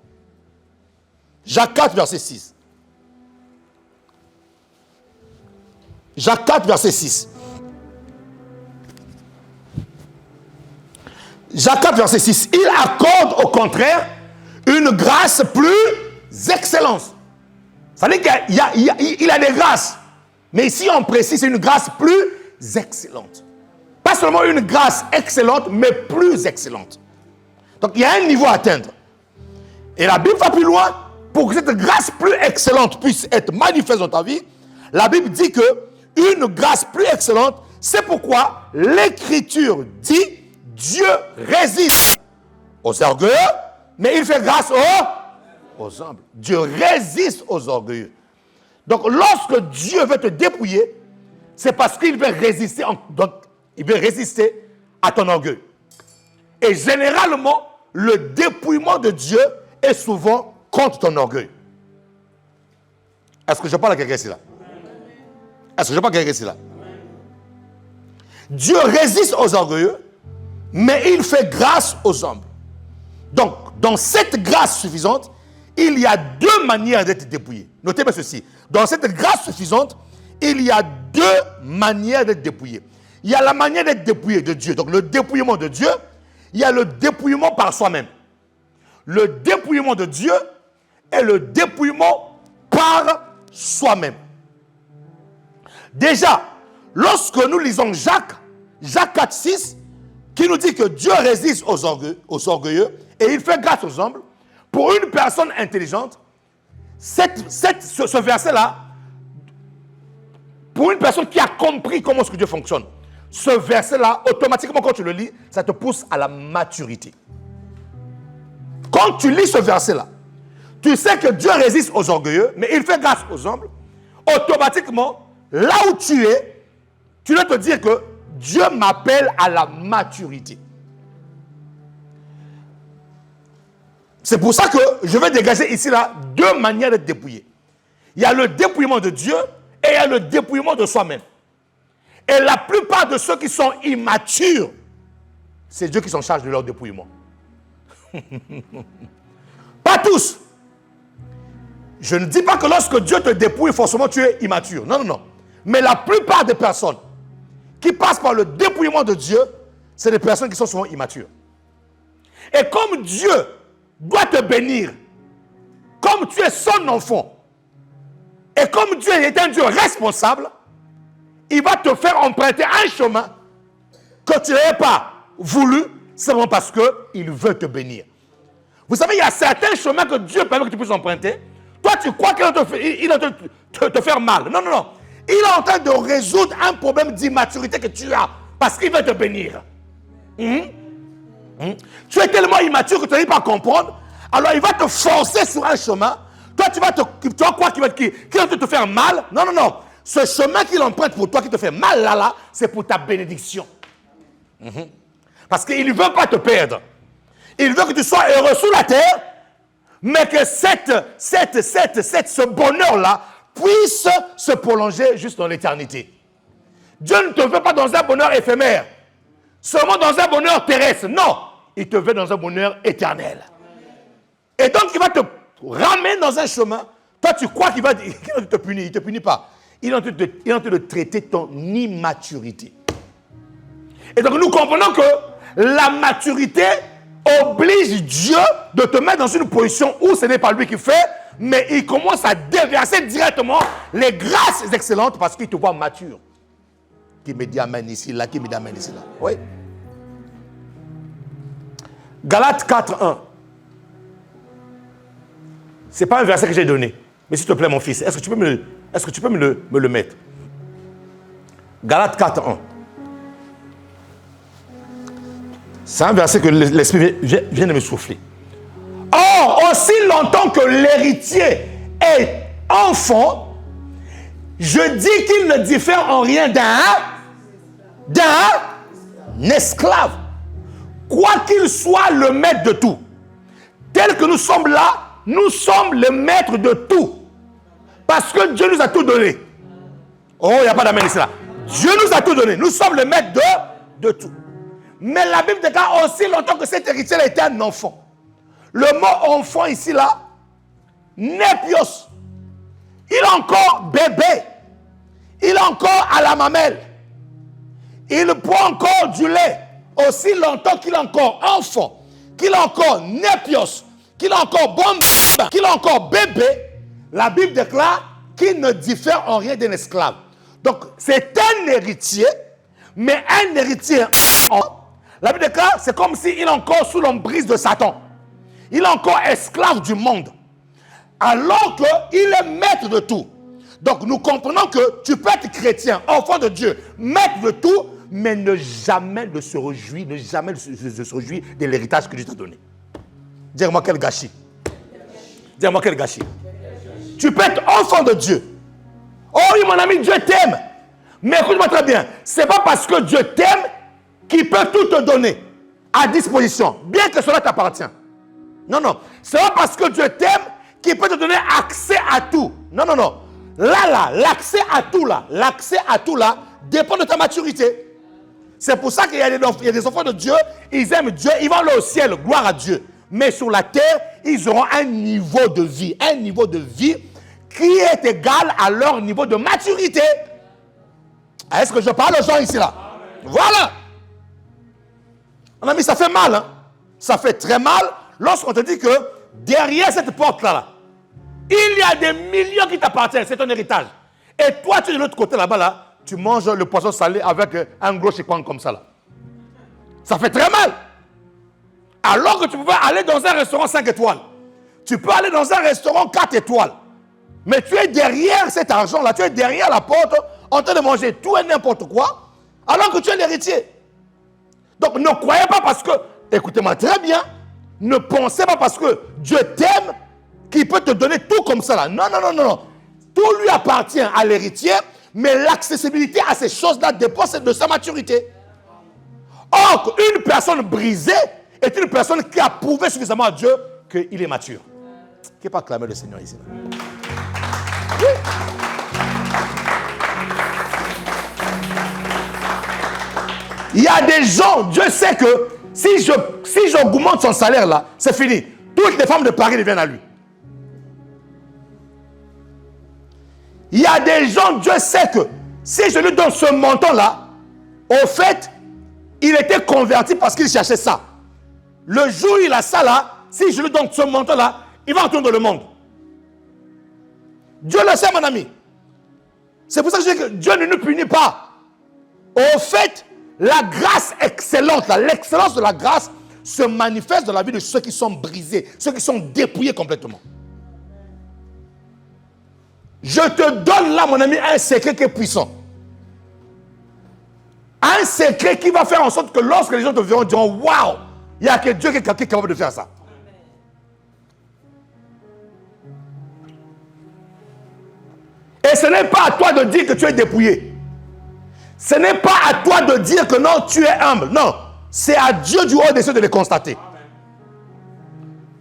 Speaker 1: Jacques 4, verset 6. Jacques 4, verset 6. Jacques 4, verset 6. Il accorde au contraire une grâce plus excellente. Ça veut dire qu'il a des grâces. Mais ici, on précise, c'est une grâce plus excellente. Pas seulement une grâce excellente, mais plus excellente. Donc, il y a un niveau à atteindre. Et la Bible va plus loin. Pour que cette grâce plus excellente puisse être manifeste dans ta vie, la Bible dit que une grâce plus excellente, c'est pourquoi l'Écriture dit Dieu résiste aux orgueilleux, mais il fait grâce aux humbles. Dieu résiste aux orgueilleux. Donc, lorsque Dieu veut te dépouiller, c'est parce qu'il veut résister, il veut résister à ton orgueil. Et généralement, le dépouillement de Dieu est souvent contre ton orgueil. Est-ce que je parle à quelqu'un ici là? Est-ce que je parle à quelqu'un ici là? Dieu résiste aux orgueilleux, mais il fait grâce aux humbles. Donc, dans cette grâce suffisante, il y a deux manières d'être dépouillé. Notez bien ceci. Dans cette grâce suffisante, il y a deux manières d'être dépouillé. Il y a la manière d'être dépouillé de Dieu. Donc, le dépouillement de Dieu, il y a le dépouillement par soi-même. Le dépouillement de Dieu est le dépouillement par soi-même. Déjà, lorsque nous lisons Jacques 4, 6, qui nous dit que Dieu résiste aux orgueilleux et il fait grâce aux humbles, pour une personne intelligente, ce verset-là, pour une personne qui a compris comment ce que Dieu fonctionne, ce verset-là, automatiquement quand tu le lis, ça te pousse à la maturité. Quand tu lis ce verset-là, tu sais que Dieu résiste aux orgueilleux, mais il fait grâce aux humbles. Automatiquement, là où tu es, tu dois te dire que Dieu m'appelle à la maturité. C'est pour ça que je vais dégager ici là deux manières d'être dépouillé. Il y a le dépouillement de Dieu et il y a le dépouillement de soi-même. Et la plupart de ceux qui sont immatures, c'est Dieu qui s'en charge de leur dépouillement. Pas tous. Je ne dis pas que lorsque Dieu te dépouille, forcément tu es immature. Non, non, non. Mais la plupart des personnes qui passent par le dépouillement de Dieu, c'est des personnes qui sont souvent immatures. Et comme Dieu doit te bénir, comme tu es son enfant, Et comme Dieu est un Dieu responsable, il va te faire emprunter un chemin que tu n'avais pas voulu, seulement parce qu'il veut te bénir. Vous savez, il y a certains chemins que Dieu permet que tu puisses emprunter. Toi, tu crois qu'il va te faire mal. Non, non, non. Il est en train de résoudre un problème d'immaturité que tu as parce qu'il veut te bénir. Tu es tellement immature que tu n'arrives pas à comprendre. Alors, il va te forcer sur un chemin. Toi, tu vas croire qu'il va te faire mal. Non, non, non. Ce chemin qu'il emprunte pour toi, qui te fait mal là, c'est pour ta bénédiction. Parce qu'il ne veut pas te perdre. Il veut que tu sois heureux sur la terre, mais que ce bonheur-là puisse se prolonger juste dans l'éternité. Dieu ne te veut pas dans un bonheur éphémère, seulement dans un bonheur terrestre. Non, il te veut dans un bonheur éternel. Et donc, il va te ramener dans un chemin. Toi, tu crois qu'il va te punir. Il ne te punit pas. Il est en train de traiter ton immaturité. Et donc, nous comprenons que la maturité oblige Dieu de te mettre dans une position où ce n'est pas lui qui fait, mais il commence à déverser directement les grâces excellentes parce qu'il te voit mature. Qui me dit amen ici, là, qui me dit amen ici, là. Oui. Galates 4:1. Ce n'est pas un verset que j'ai donné. Mais s'il te plaît, mon fils, est-ce que tu peux me le mettre? Galates 4:1. C'est un verset que l'Esprit vient de me souffler. Or, aussi longtemps que l'héritier est enfant, je dis qu'il ne diffère en rien d'un esclave. Quoi qu'il soit le maître de tout. Tel que nous sommes là, nous sommes le maître de tout. Parce que Dieu nous a tout donné. Oh, il n'y a pas d'amen ici là. Dieu nous a tout donné. Nous sommes le maître de tout. Mais la Bible déclare aussi longtemps que cet héritier était un enfant. Le mot enfant ici là, népios. Il est encore bébé. Il est encore à la mamelle. Il boit encore du lait. Aussi longtemps qu'il est encore enfant, qu'il est encore népios, qu'il est encore bombe, qu'il est encore bébé, la Bible déclare qu'il ne diffère en rien d'un esclave. Donc, c'est un héritier, mais un héritier la Bible déclare, c'est comme s'il est encore sous l'emprise de Satan. Il est encore esclave du monde. Alors qu'il est maître de tout. Donc, nous comprenons que tu peux être chrétien, enfant de Dieu, maître de tout, mais ne jamais se réjouir de l'héritage que Dieu t'a donné. Dis-moi quel gâchis. Dis-moi quel gâchis. Tu peux être enfant de Dieu. Oh oui, mon ami, Dieu t'aime. Mais écoute-moi très bien. Ce n'est pas parce que Dieu t'aime qu'il peut tout te donner à disposition, bien que cela t'appartient. Non, non. Ce n'est pas parce que Dieu t'aime qu'il peut te donner accès à tout. Non, non, non. Là, l'accès à tout là, dépend de ta maturité. C'est pour ça qu'il y a des enfants de Dieu, ils aiment Dieu, ils vont aller au ciel, gloire à Dieu. Mais sur la terre, ils auront un niveau de vie qui est égal à leur niveau de maturité. Est-ce que je parle aux gens ici là? Voilà. Mon ami, ça fait mal, hein? Ça fait très mal lorsqu'on te dit que derrière cette porte-là, il y a des millions qui t'appartiennent, c'est ton héritage. Et toi, tu es de l'autre côté là-bas, là, tu manges le poisson salé avec un gros chikwang comme ça là. Ça fait très mal. Alors que tu pouvais aller dans un restaurant 5 étoiles. Tu peux aller dans un restaurant 4 étoiles. Mais tu es derrière cet argent-là, tu es derrière la porte en train de manger tout et n'importe quoi, alors que tu es l'héritier. Donc ne croyez pas parce que, écoutez-moi très bien, ne pensez pas parce que Dieu t'aime qu'il peut te donner tout comme ça là. Non, non, non, non, non. Tout lui appartient à l'héritier, mais l'accessibilité à ces choses-là dépend de sa maturité. Or, une personne brisée est une personne qui a prouvé suffisamment à Dieu qu'il est mature. Qui n'est pas acclamé le Seigneur ici? Oui. Il y a des gens, Dieu sait que si j'augmente son salaire là, c'est fini. Toutes les femmes de Paris deviennent à lui. Il y a des gens, Dieu sait que si je lui donne ce montant-là, au fait, il était converti parce qu'il cherchait ça. Le jour où il a ça là, si je lui donne ce montant-là, il va retourner dans le monde. Dieu le sait, mon ami. C'est pour ça que je dis que Dieu ne nous punit pas. Au fait, la grâce excellente, l'excellence de la grâce se manifeste dans la vie de ceux qui sont brisés, ceux qui sont dépouillés complètement. Je te donne là, mon ami, un secret qui est puissant. Un secret qui va faire en sorte que lorsque les gens te verront, ils diront « Waouh, il n'y a que Dieu qui est capable de faire ça. » Et ce n'est pas à toi de dire que tu es dépouillé. Ce n'est pas à toi de dire que non, tu es humble. Non, c'est à Dieu du haut des cieux de les constater.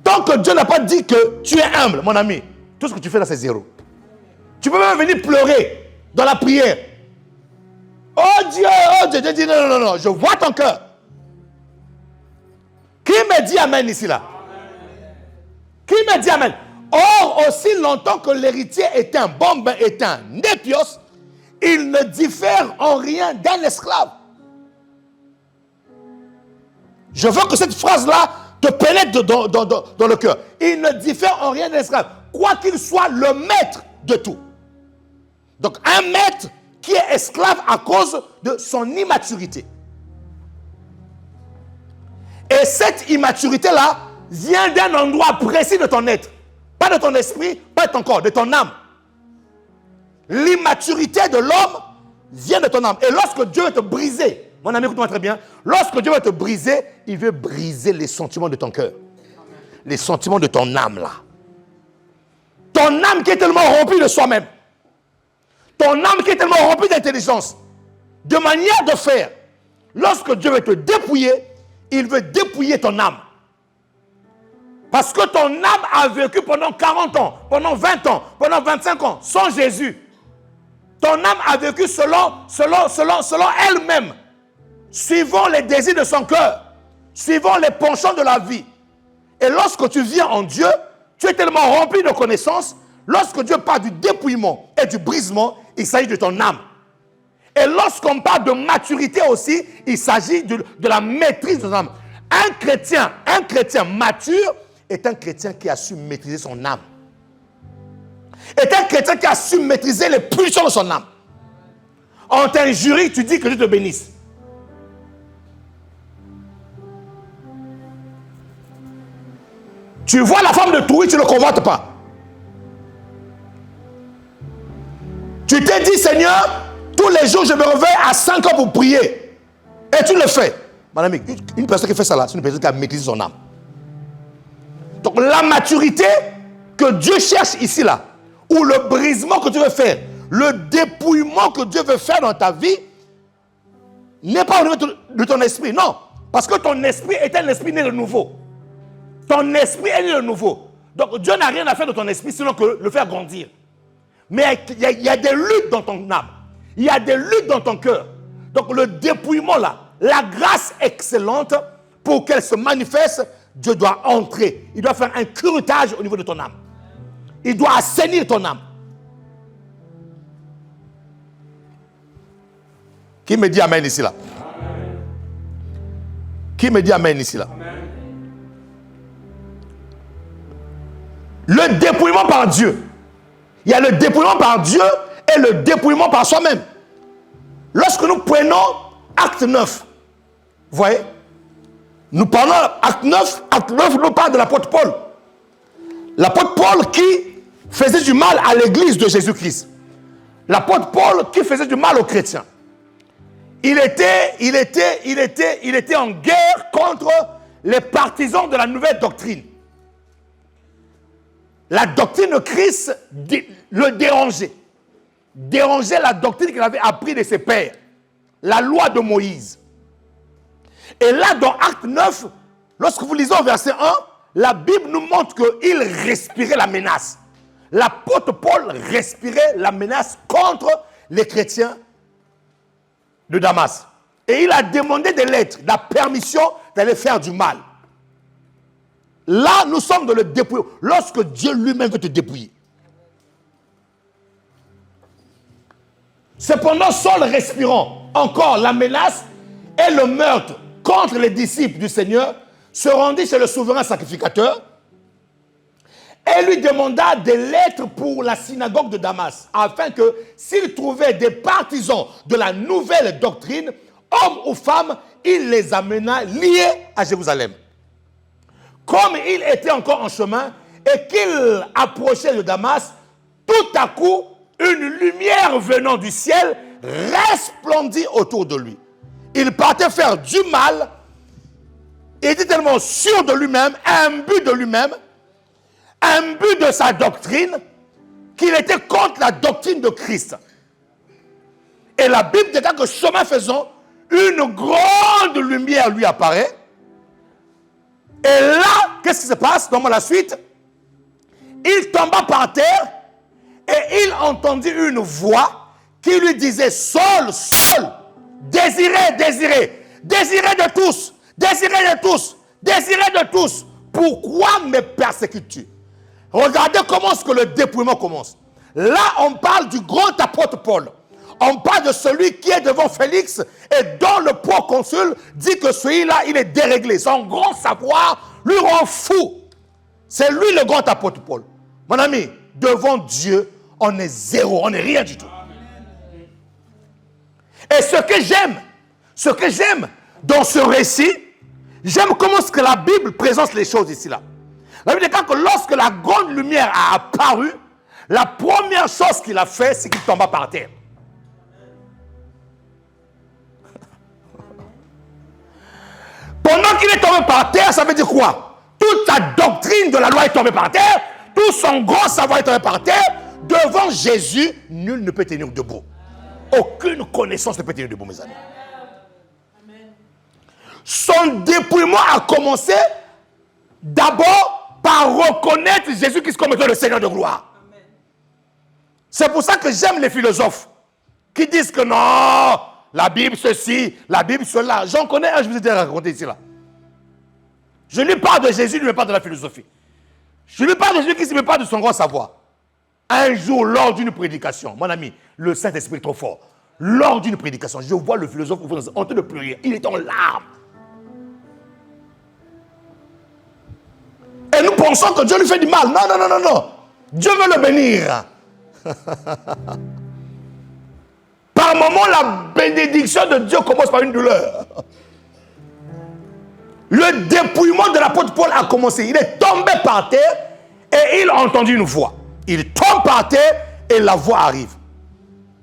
Speaker 1: Tant que Dieu n'a pas dit que tu es humble, mon ami, tout ce que tu fais là, c'est zéro. Tu peux même venir pleurer dans la prière. Oh Dieu, Dieu dit non, je vois ton cœur. Qui me dit amen ici là? Qui me dit amen? Or, aussi longtemps que l'héritier est un bambin, est un népios, il ne diffère en rien d'un esclave. Je veux que cette phrase-là te pénètre dans le cœur. Il ne diffère en rien d'un esclave, quoi qu'il soit le maître de tout. Donc, un maître qui est esclave à cause de son immaturité. Et cette immaturité-là vient d'un endroit précis de ton être. Pas de ton esprit, pas de ton corps, de ton âme. L'immaturité de l'homme vient de ton âme. Et lorsque Dieu veut te briser, mon ami, écoute-moi très bien, lorsque Dieu veut te briser, il veut briser les sentiments de ton cœur. Les sentiments de ton âme là. Ton âme qui est tellement remplie de soi-même. Ton âme qui est tellement remplie d'intelligence. De manière de faire. Lorsque Dieu veut te dépouiller, il veut dépouiller ton âme. Parce que ton âme a vécu pendant 40 ans, pendant 20 ans, pendant 25 ans, sans Jésus. Ton âme a vécu selon elle-même, suivant les désirs de son cœur, suivant les penchants de la vie. Et lorsque tu viens en Dieu, tu es tellement rempli de connaissances. Lorsque Dieu parle du dépouillement et du brisement, il s'agit de ton âme. Et lorsqu'on parle de maturité aussi, il s'agit de la maîtrise de ton âme. Un chrétien mature est un chrétien qui a su maîtriser son âme. Est un chrétien qui a su maîtriser les pulsions de son âme. On t'injurie, tu dis que Dieu te bénisse. Tu vois la femme de Toury, tu ne le convoites pas. Tu t'es dit, Seigneur, tous les jours je me réveille à 5 ans pour prier. Et tu le fais. Mon ami, une personne qui fait ça là, c'est une personne qui a maîtrisé son âme. Donc la maturité que Dieu cherche ici là, ou le brisement que Dieu veut faire, le dépouillement que Dieu veut faire dans ta vie, n'est pas au niveau de ton esprit, non. Parce que ton esprit est un esprit né de nouveau. Ton esprit est né de nouveau. Donc Dieu n'a rien à faire de ton esprit sinon que le faire grandir. Mais il y a des luttes dans ton âme. Il y a des luttes dans ton cœur. Donc le dépouillement là, la grâce excellente, pour qu'elle se manifeste, Dieu doit entrer. Il doit faire un curetage au niveau de ton âme. Il doit assainir ton âme. Qui me dit amen ici là? Amen. Qui me dit amen ici là? Amen. Le dépouillement par Dieu. Il y a le dépouillement par Dieu et le dépouillement par soi-même. Lorsque nous prenons acte 9, vous voyez, nous parlons acte 9 nous parle de l'apôtre Paul. L'apôtre Paul qui faisait du mal à l'église de Jésus-Christ. L'apôtre Paul qui faisait du mal aux chrétiens. Il était en guerre contre les partisans de la nouvelle doctrine. La doctrine de Christ le dérangeait. Dérangeait la doctrine qu'il avait appris de ses pères. La loi de Moïse. Et là, dans Acte 9, lorsque vous lisez au verset 1, la Bible nous montre qu'il respirait la menace. L'apôtre Paul respirait la menace contre les chrétiens de Damas. Et il a demandé des lettres, la permission d'aller faire du mal. Là, nous sommes dans le dépouillement. Lorsque Dieu lui-même veut te dépouiller. Cependant, Saul respirant encore la menace et le meurtre contre les disciples du Seigneur, se rendit chez le souverain sacrificateur et lui demanda des lettres pour la synagogue de Damas, afin que s'il trouvait des partisans de la nouvelle doctrine, hommes ou femmes, il les amena liés à Jérusalem. Comme il était encore en chemin et qu'il approchait de Damas, tout à coup, une lumière venant du ciel resplendit autour de lui. Il partait faire du mal. Il était tellement sûr de lui-même, imbu de lui-même, imbu de sa doctrine, qu'il était contre la doctrine de Christ. Et la Bible déclare que chemin faisant, une grande lumière lui apparaît. Et là, qu'est-ce qui se passe? Dans la suite, il tomba par terre et il entendit une voix qui lui disait: Saul, Saul, désiré, désiré, désiré de tous, désiré de tous, désiré de tous, pourquoi me persécutes-tu? Regardez comment est-ce que le dépouillement commence. Là, on parle du grand apôtre Paul. On parle de celui qui est devant Félix et dont le proconsul dit que celui-là, il est déréglé. Son grand savoir lui rend fou. C'est lui le grand apôtre Paul. Mon ami, devant Dieu, on est zéro, on n'est rien du tout. Et ce que j'aime dans ce récit, j'aime comment est-ce que la Bible présente les choses ici là. La Bible déclare que lorsque la grande lumière a apparu, la première chose qu'il a fait, c'est qu'il tomba par terre. Pendant qu'il est tombé par terre, ça veut dire quoi? Toute sa doctrine de la loi est tombée par terre, tout son grand savoir est tombé par terre. Devant Jésus, nul ne peut tenir debout. Aucune connaissance ne peut tenir debout, mes amis. Son dépouillement a commencé d'abord par reconnaître Jésus-Christ comme étant le Seigneur de gloire. C'est pour ça que j'aime les philosophes qui disent que non, la Bible ceci, la Bible cela. J'en connais un, je vous ai déjà raconté ici là. Je lui parle de Jésus, il me parle de la philosophie. Je lui parle de Jésus qui me parle de son grand savoir. Un jour, lors d'une prédication, mon ami, le Saint-Esprit est trop fort. Lors d'une prédication, je vois le philosophe en train de pleurer. Il est en larmes. Et nous pensons que Dieu lui fait du mal. Non, non, non, non, non. Dieu veut le bénir. Par moment, la bénédiction de Dieu commence par une douleur. Le dépouillement de l'apôtre Paul a commencé. Il est tombé par terre et il a entendu une voix. Il tombe par terre et la voix arrive.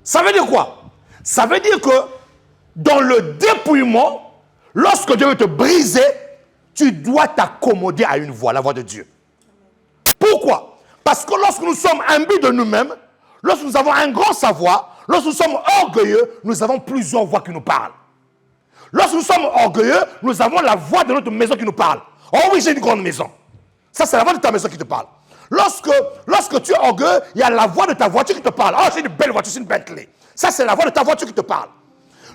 Speaker 1: Ça veut dire quoi? Ça veut dire que dans le dépouillement, lorsque Dieu veut te briser, tu dois t'accommoder à une voix, la voix de Dieu. Pourquoi? Parce que lorsque nous sommes imbus de nous-mêmes, lorsque nous avons un grand savoir, lorsque nous sommes orgueilleux, nous avons plusieurs voix qui nous parlent. Lorsque nous sommes orgueilleux, nous avons la voix de notre maison qui nous parle. Oh oui, j'ai une grande maison. Ça, c'est la voix de ta maison qui te parle. Lorsque tu es orgueilleux, il y a la voix de ta voiture qui te parle. Oh, j'ai une belle voiture, c'est une Bentley. Ça, c'est la voix de ta voiture qui te parle.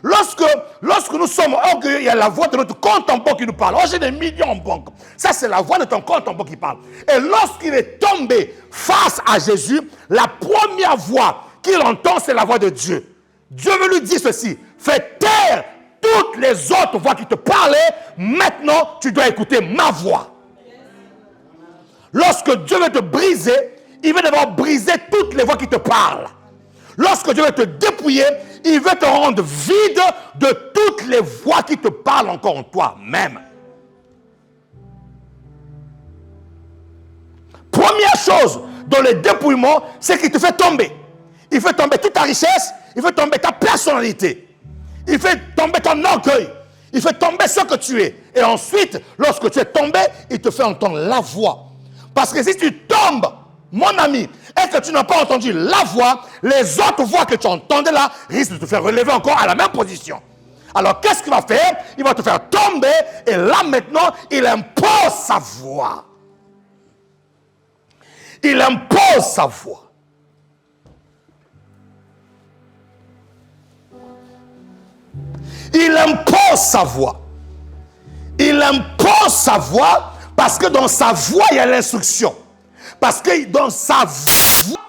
Speaker 1: Lorsque nous sommes orgueilleux, il y a la voix de notre compte en banque qui nous parle. Oh, j'ai des millions en banque. Ça, c'est la voix de ton compte en banque qui parle. Et lorsqu'il est tombé face à Jésus, la première voix qu'il entend, c'est la voix de Dieu. Dieu veut lui dire ceci: fais taire toutes les autres voix qui te parlaient. Maintenant, tu dois écouter ma voix. Lorsque Dieu veut te briser, il veut d'abord briser toutes les voix qui te parlent. Lorsque Dieu veut te dépouiller, il veut te rendre vide de toutes les voix qui te parlent encore en toi-même. Première chose dans le dépouillement, c'est qu'il te fait tomber. Il fait tomber toute ta richesse, il fait tomber ta personnalité. Il fait tomber ton orgueil. Il fait tomber ce que tu es. Et ensuite, lorsque tu es tombé, il te fait entendre la voix. Parce que si tu tombes, mon ami, et que tu n'as pas entendu la voix, les autres voix que tu entendais là risquent de te faire relever encore à la même position. Alors, qu'est-ce qu'il va faire? Il va te faire tomber, et là maintenant, il impose sa voix. Il impose sa voix. Il impose sa voix. Il impose sa voix parce que dans sa voix, il y a l'instruction. Parce que dans sa voix,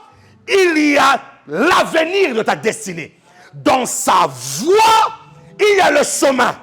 Speaker 1: il y a l'avenir de ta destinée. Dans sa voix, il y a le chemin.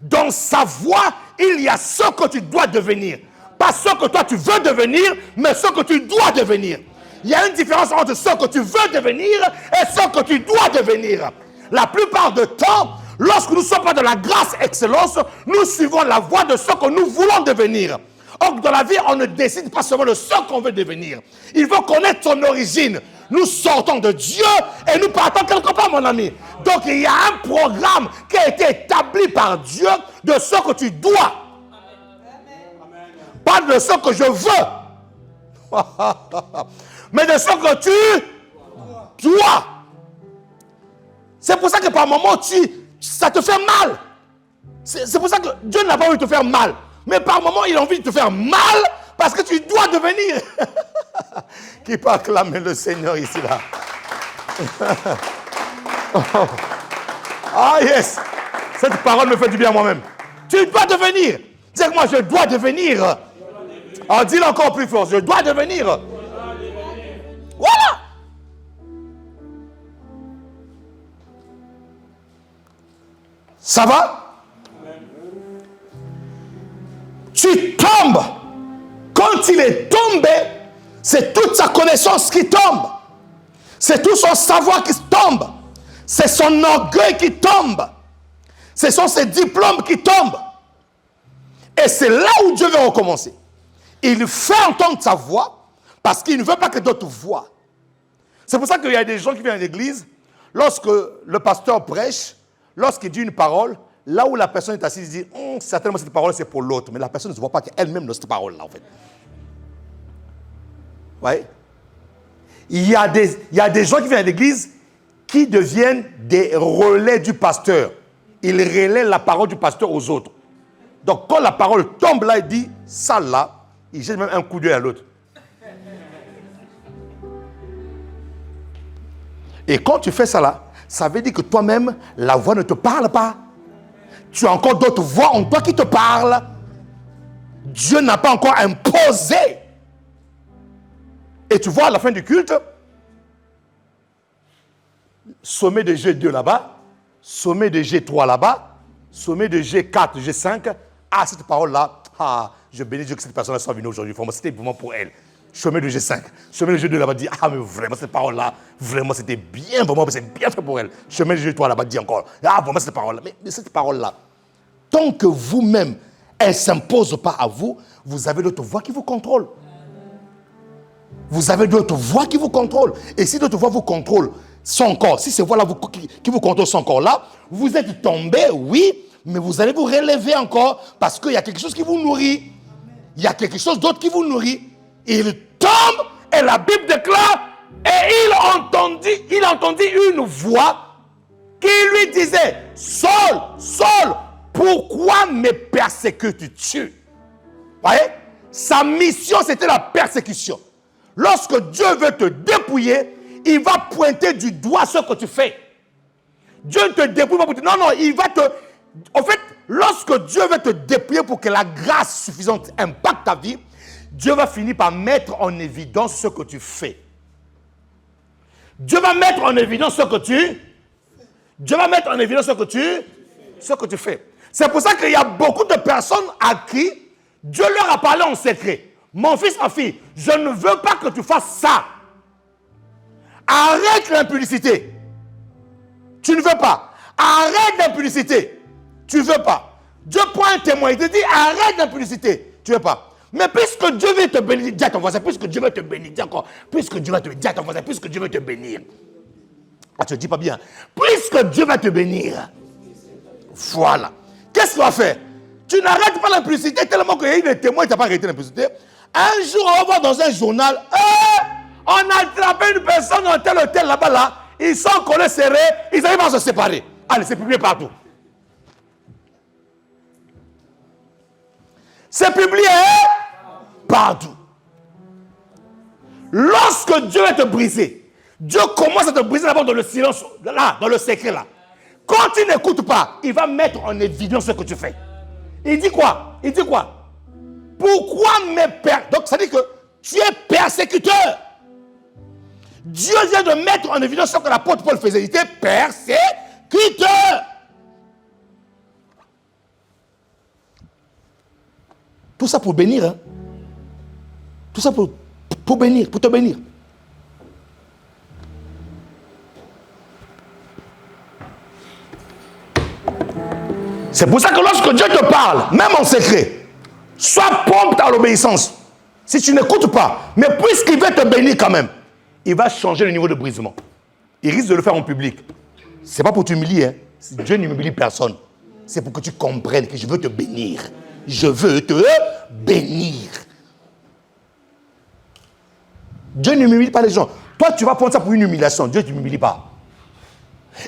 Speaker 1: Dans sa voix, il y a ce que tu dois devenir. Pas ce que toi tu veux devenir, mais ce que tu dois devenir. Il y a une différence entre ce que tu veux devenir et ce que tu dois devenir. La plupart du temps, lorsque nous sommes pas dans la grâce excellence, nous suivons la voie de ce que nous voulons devenir. Or, dans la vie, on ne décide pas seulement de ce qu'on veut devenir. Il faut connaître son origine. Nous sortons de Dieu et nous partons quelque part, mon ami. Donc, il y a un programme qui a été établi par Dieu de ce que tu dois. Pas de ce que je veux. Mais de ce que tu dois. C'est pour ça que par moments, ça te fait mal. C'est pour ça que Dieu n'a pas envie de te faire mal. Mais par moments, il a envie de te faire mal parce que tu dois devenir. Qui peut acclamer le Seigneur ici, là? Ah, yes. Cette parole me fait du bien à moi-même. Tu dois devenir. Dis que moi, je dois devenir. Alors, dis-le encore plus fort. Je dois devenir. Voilà. Ça va? Tu tombes. Quand il est tombé, c'est toute sa connaissance qui tombe. C'est tout son savoir qui tombe. C'est son orgueil qui tombe. Ce sont ses diplômes qui tombent. Et c'est là où Dieu veut recommencer. Il fait entendre sa voix parce qu'il ne veut pas que d'autres voient. C'est pour ça qu'il y a des gens qui viennent à l'église, lorsque le pasteur prêche, lorsqu'il dit une parole, là où la personne est assise, il dit certainement cette parole c'est pour l'autre, mais la personne ne se voit pas qu'elle-même dans cette parole-là en fait. Ouais. Il y a des gens qui viennent à l'église qui deviennent des relais du pasteur. Ils relaient la parole du pasteur aux autres. Donc quand la parole tombe là, il dit ça là, il jette même un coup d'œil à l'autre. Et quand tu fais ça là, ça veut dire que toi-même, la voix ne te parle pas. Tu as encore d'autres voix en toi qui te parlent. Dieu n'a pas encore imposé. Et tu vois à la fin du culte, sommet de G2 là-bas, sommet de G3 là-bas, sommet de G4, G5. Ah, cette parole-là, je bénis Dieu que cette personne soit venue aujourd'hui. C'était vraiment pour elle. Chemin de G5, chemin de G2 là-bas dit, mais vraiment cette parole-là, vraiment c'était bien, vraiment c'est bien fait pour elle. Chemin de G3 là-bas dit encore, vraiment cette parole-là. Mais cette parole-là, tant que vous-même, elle ne s'impose pas à vous, vous avez d'autres voix qui vous contrôlent. Vous avez d'autres voix qui vous contrôlent. Et si d'autres voix vous contrôlent son corps, si ces voix-là qui vous contrôlent son corps-là, vous êtes tombé, oui, mais vous allez vous relever encore parce qu'il y a quelque chose qui vous nourrit. Il y a quelque chose d'autre qui vous nourrit. Il tombe et la Bible déclare et il entendit une voix qui lui disait Saul, Saul, pourquoi me persécutes-tu? Voyez? Sa mission c'était la persécution. Lorsque Dieu veut te dépouiller, il va pointer du doigt ce que tu fais. Dieu ne te dépouille pas pour dire non, il va te... En fait, lorsque Dieu veut te dépouiller pour que la grâce suffisante impacte ta vie, Dieu va finir par mettre en évidence ce que tu fais. Dieu va mettre en évidence ce que tu... Dieu va mettre en évidence ce que tu fais. C'est pour ça qu'il y a beaucoup de personnes à qui Dieu leur a parlé en secret. Mon fils, ma fille, je ne veux pas que tu fasses ça. Arrête l'impudicité. Tu ne veux pas. Arrête l'impudicité. Tu ne veux pas. Dieu prend un témoin. Il te dit arrête l'impudicité. Tu ne veux pas. Mais puisque Dieu veut te bénir, dis à ton voisin, puisque Dieu veut te bénir, dis encore, puisque Dieu va te bénir, dis à ton voisin, puisque Dieu veut te bénir. Ah, tu ne dis pas bien. Puisque Dieu va te bénir. Voilà. Qu'est-ce qu'il va faire? Tu n'arrêtes pas l'impudicité tellement qu'il y a eu des témoins qui n'ont pas arrêté l'impudicité. Un jour, on va voir dans un journal, on a attrapé une personne dans tel hôtel là-bas, là. Ils sont collés serrés, ils arrivent à se séparer. Allez, c'est publié partout. C'est publié partout. Lorsque Dieu va te briser, Dieu commence à te briser d'abord dans le silence, là, dans le secret là. Quand tu n'écoutes pas, il va mettre en évidence ce que tu fais. Il dit quoi? Il dit quoi? Pourquoi donc ça dit que tu es persécuteur. Dieu vient de mettre en évidence ce que l'apôtre Paul faisait. Il était persécuteur. Tout ça pour bénir. Hein? Tout ça pour bénir, pour te bénir. C'est pour ça que lorsque Dieu te parle, même en secret, sois prompt à l'obéissance. Si tu n'écoutes pas, mais puisqu'il veut te bénir quand même, il va changer le niveau de brisement. Il risque de le faire en public. Ce n'est pas pour t'humilier. Hein. Dieu n'humilie personne. C'est pour que tu comprennes que je veux te bénir. Je veux te bénir. Dieu n'humilie pas les gens. Toi, tu vas prendre ça pour une humiliation. Dieu ne t'humilie pas.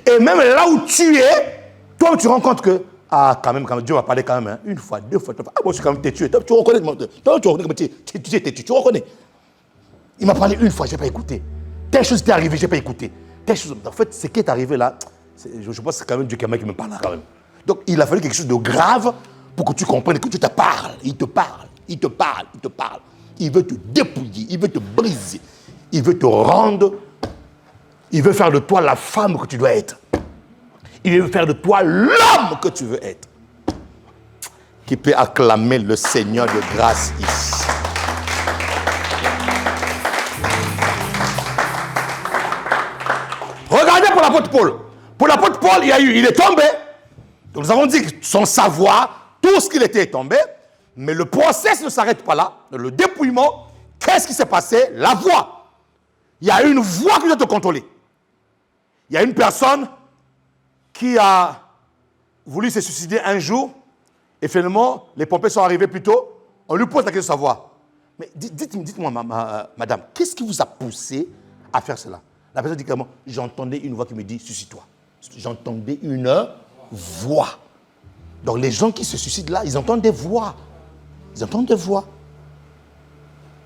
Speaker 1: Et même là où tu es, toi, tu rends compte que, ah, quand même, Dieu va parler quand même. Hein. Une fois, deux fois, trois fois. Ah, moi, je suis quand même têtu. Tu reconnais. Toi, tu reconnais que tu es têtu. Tu reconnais. Il m'a parlé une fois, je n'ai pas écouté. Telle chose est arrivée, je n'ai pas écouté. Telle chose. En fait, ce qui est arrivé là, je pense que c'est quand même Dieu qui me parle là, quand même. Donc, il a fallu quelque chose de grave pour que tu comprennes que Dieu te parle. Il te parle. Il te parle. Il te parle. Il veut te dépouiller. Il veut te briser. Il veut te rendre. Il veut faire de toi la femme que tu dois être. Il veut faire de toi l'homme que tu veux être. Qui peut acclamer le Seigneur de grâce ici. Regardez pour l'apôtre Paul. Pour l'apôtre Paul, il est tombé. Donc nous avons dit que son savoir, tout ce qu'il était est tombé. Mais le process ne s'arrête pas là. Le dépouillement, qu'est-ce qui s'est passé? La voix. Il y a une voix qui doit te contrôler. Il y a une personne qui a voulu se suicider un jour. Et finalement, les pompiers sont arrivés plus tôt. On lui pose la question de savoir. Mais dites-moi, madame, qu'est-ce qui vous a poussé à faire cela? La personne dit clairement, j'entendais une voix qui me dit, suicide-toi. J'entendais une voix. Donc les gens qui se suicident là, ils entendent des voix. Ils entendent des voix.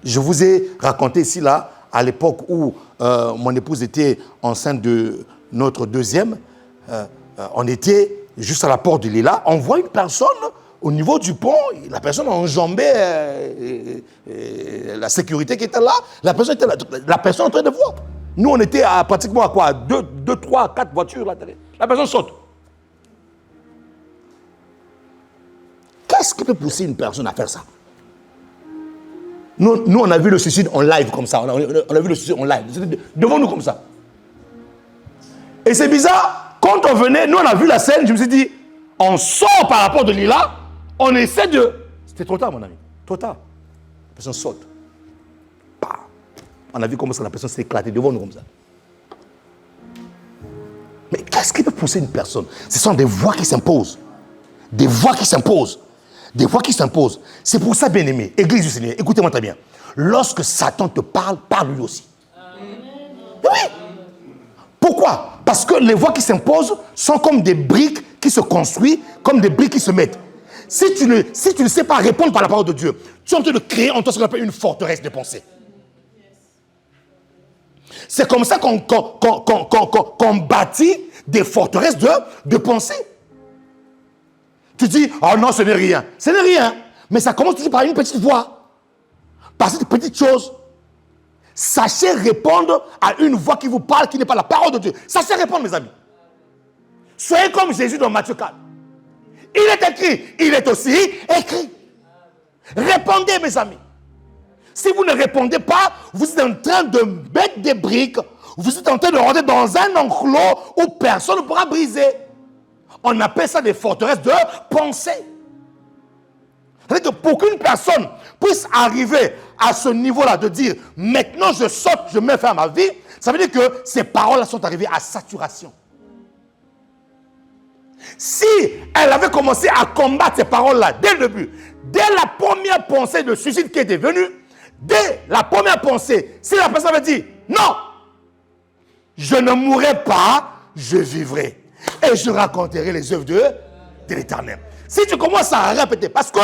Speaker 1: Je vous ai raconté ici, là, à l'époque où mon épouse était enceinte de notre deuxième, on était juste à la porte de Lila, on voit une personne au niveau du pont, la personne a enjambé la sécurité qui était là, la personne était là, la personne en train de voir. Nous, on était pratiquement à quoi? 2, 3, 4 voitures là. La personne saute. Qu'est-ce qui peut pousser une personne à faire ça? Nous, on a vu le suicide en live comme ça. On a vu le suicide en live. Devant nous comme ça. Et c'est bizarre. Quand on venait, nous, on a vu la scène. Je me suis dit, on sort par rapport de Lila. On essaie de... C'était trop tard, mon ami. Trop tard. La personne saute. Bah. On a vu comment ça, la personne s'est éclatée devant nous comme ça. Mais qu'est-ce qui peut pousser une personne? Ce sont des voix qui s'imposent. Des voix qui s'imposent. Des voix qui s'imposent. C'est pour ça, bien-aimé, Église du Seigneur, écoutez-moi très bien. Lorsque Satan te parle, parle lui aussi. Oui. Pourquoi? Parce que les voix qui s'imposent sont comme des briques qui se construisent, comme des briques qui se mettent. Si tu ne sais pas répondre par la parole de Dieu, tu es en train de créer en toi ce qu'on appelle une forteresse de pensée. C'est comme ça qu'on bâtit des forteresses de pensée. Tu dis, oh non, ce n'est rien. Ce n'est rien. Mais ça commence toujours par une petite voix. Par cette petite chose. Sachez répondre à une voix qui vous parle, qui n'est pas la parole de Dieu. Sachez répondre, mes amis. Soyez comme Jésus dans Matthieu 4. Il est écrit, il est aussi écrit. Répondez, mes amis. Si vous ne répondez pas, vous êtes en train de mettre des briques. Vous êtes en train de rentrer dans un enclos où personne ne pourra briser. On appelle ça des forteresses de pensée. C'est-à-dire que pour qu'une personne puisse arriver à ce niveau-là de dire « Maintenant, je saute, je mets fin à ma vie », ça veut dire que ces paroles-là sont arrivées à saturation. Si elle avait commencé à combattre ces paroles-là dès le début, dès la première pensée de suicide qui était venue, dès la première pensée, si la personne avait dit « Non, je ne mourrai pas, je vivrai. Et je raconterai les œuvres de l'Éternel. » Si tu commences à répéter, parce que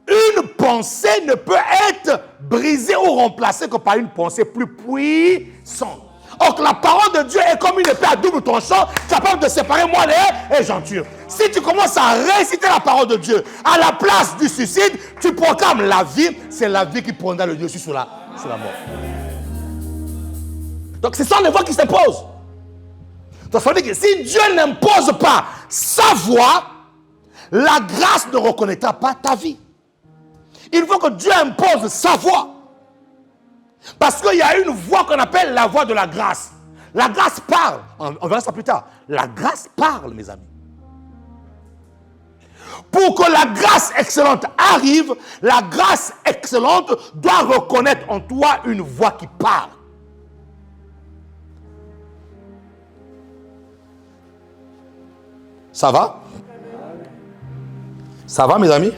Speaker 1: une pensée ne peut être brisée ou remplacée que par une pensée plus puissante. Or, la parole de Dieu est comme une épée à double tranchant, capable de séparer moelle et jointure. Si tu commences à réciter la parole de Dieu, à la place du suicide, tu proclames la vie. C'est la vie qui prendra le dessus sur la mort. Donc, ce sont les voix qui s'imposent. Donc, ça veut dire que si Dieu n'impose pas sa voix, la grâce ne reconnaîtra pas ta vie. Il faut que Dieu impose sa voix. Parce qu'il y a une voix qu'on appelle la voix de la grâce. La grâce parle. On verra ça plus tard. La grâce parle, mes amis. Pour que la grâce excellente arrive, la grâce excellente doit reconnaître en toi une voix qui parle. Ça va? Ça va, mes amis?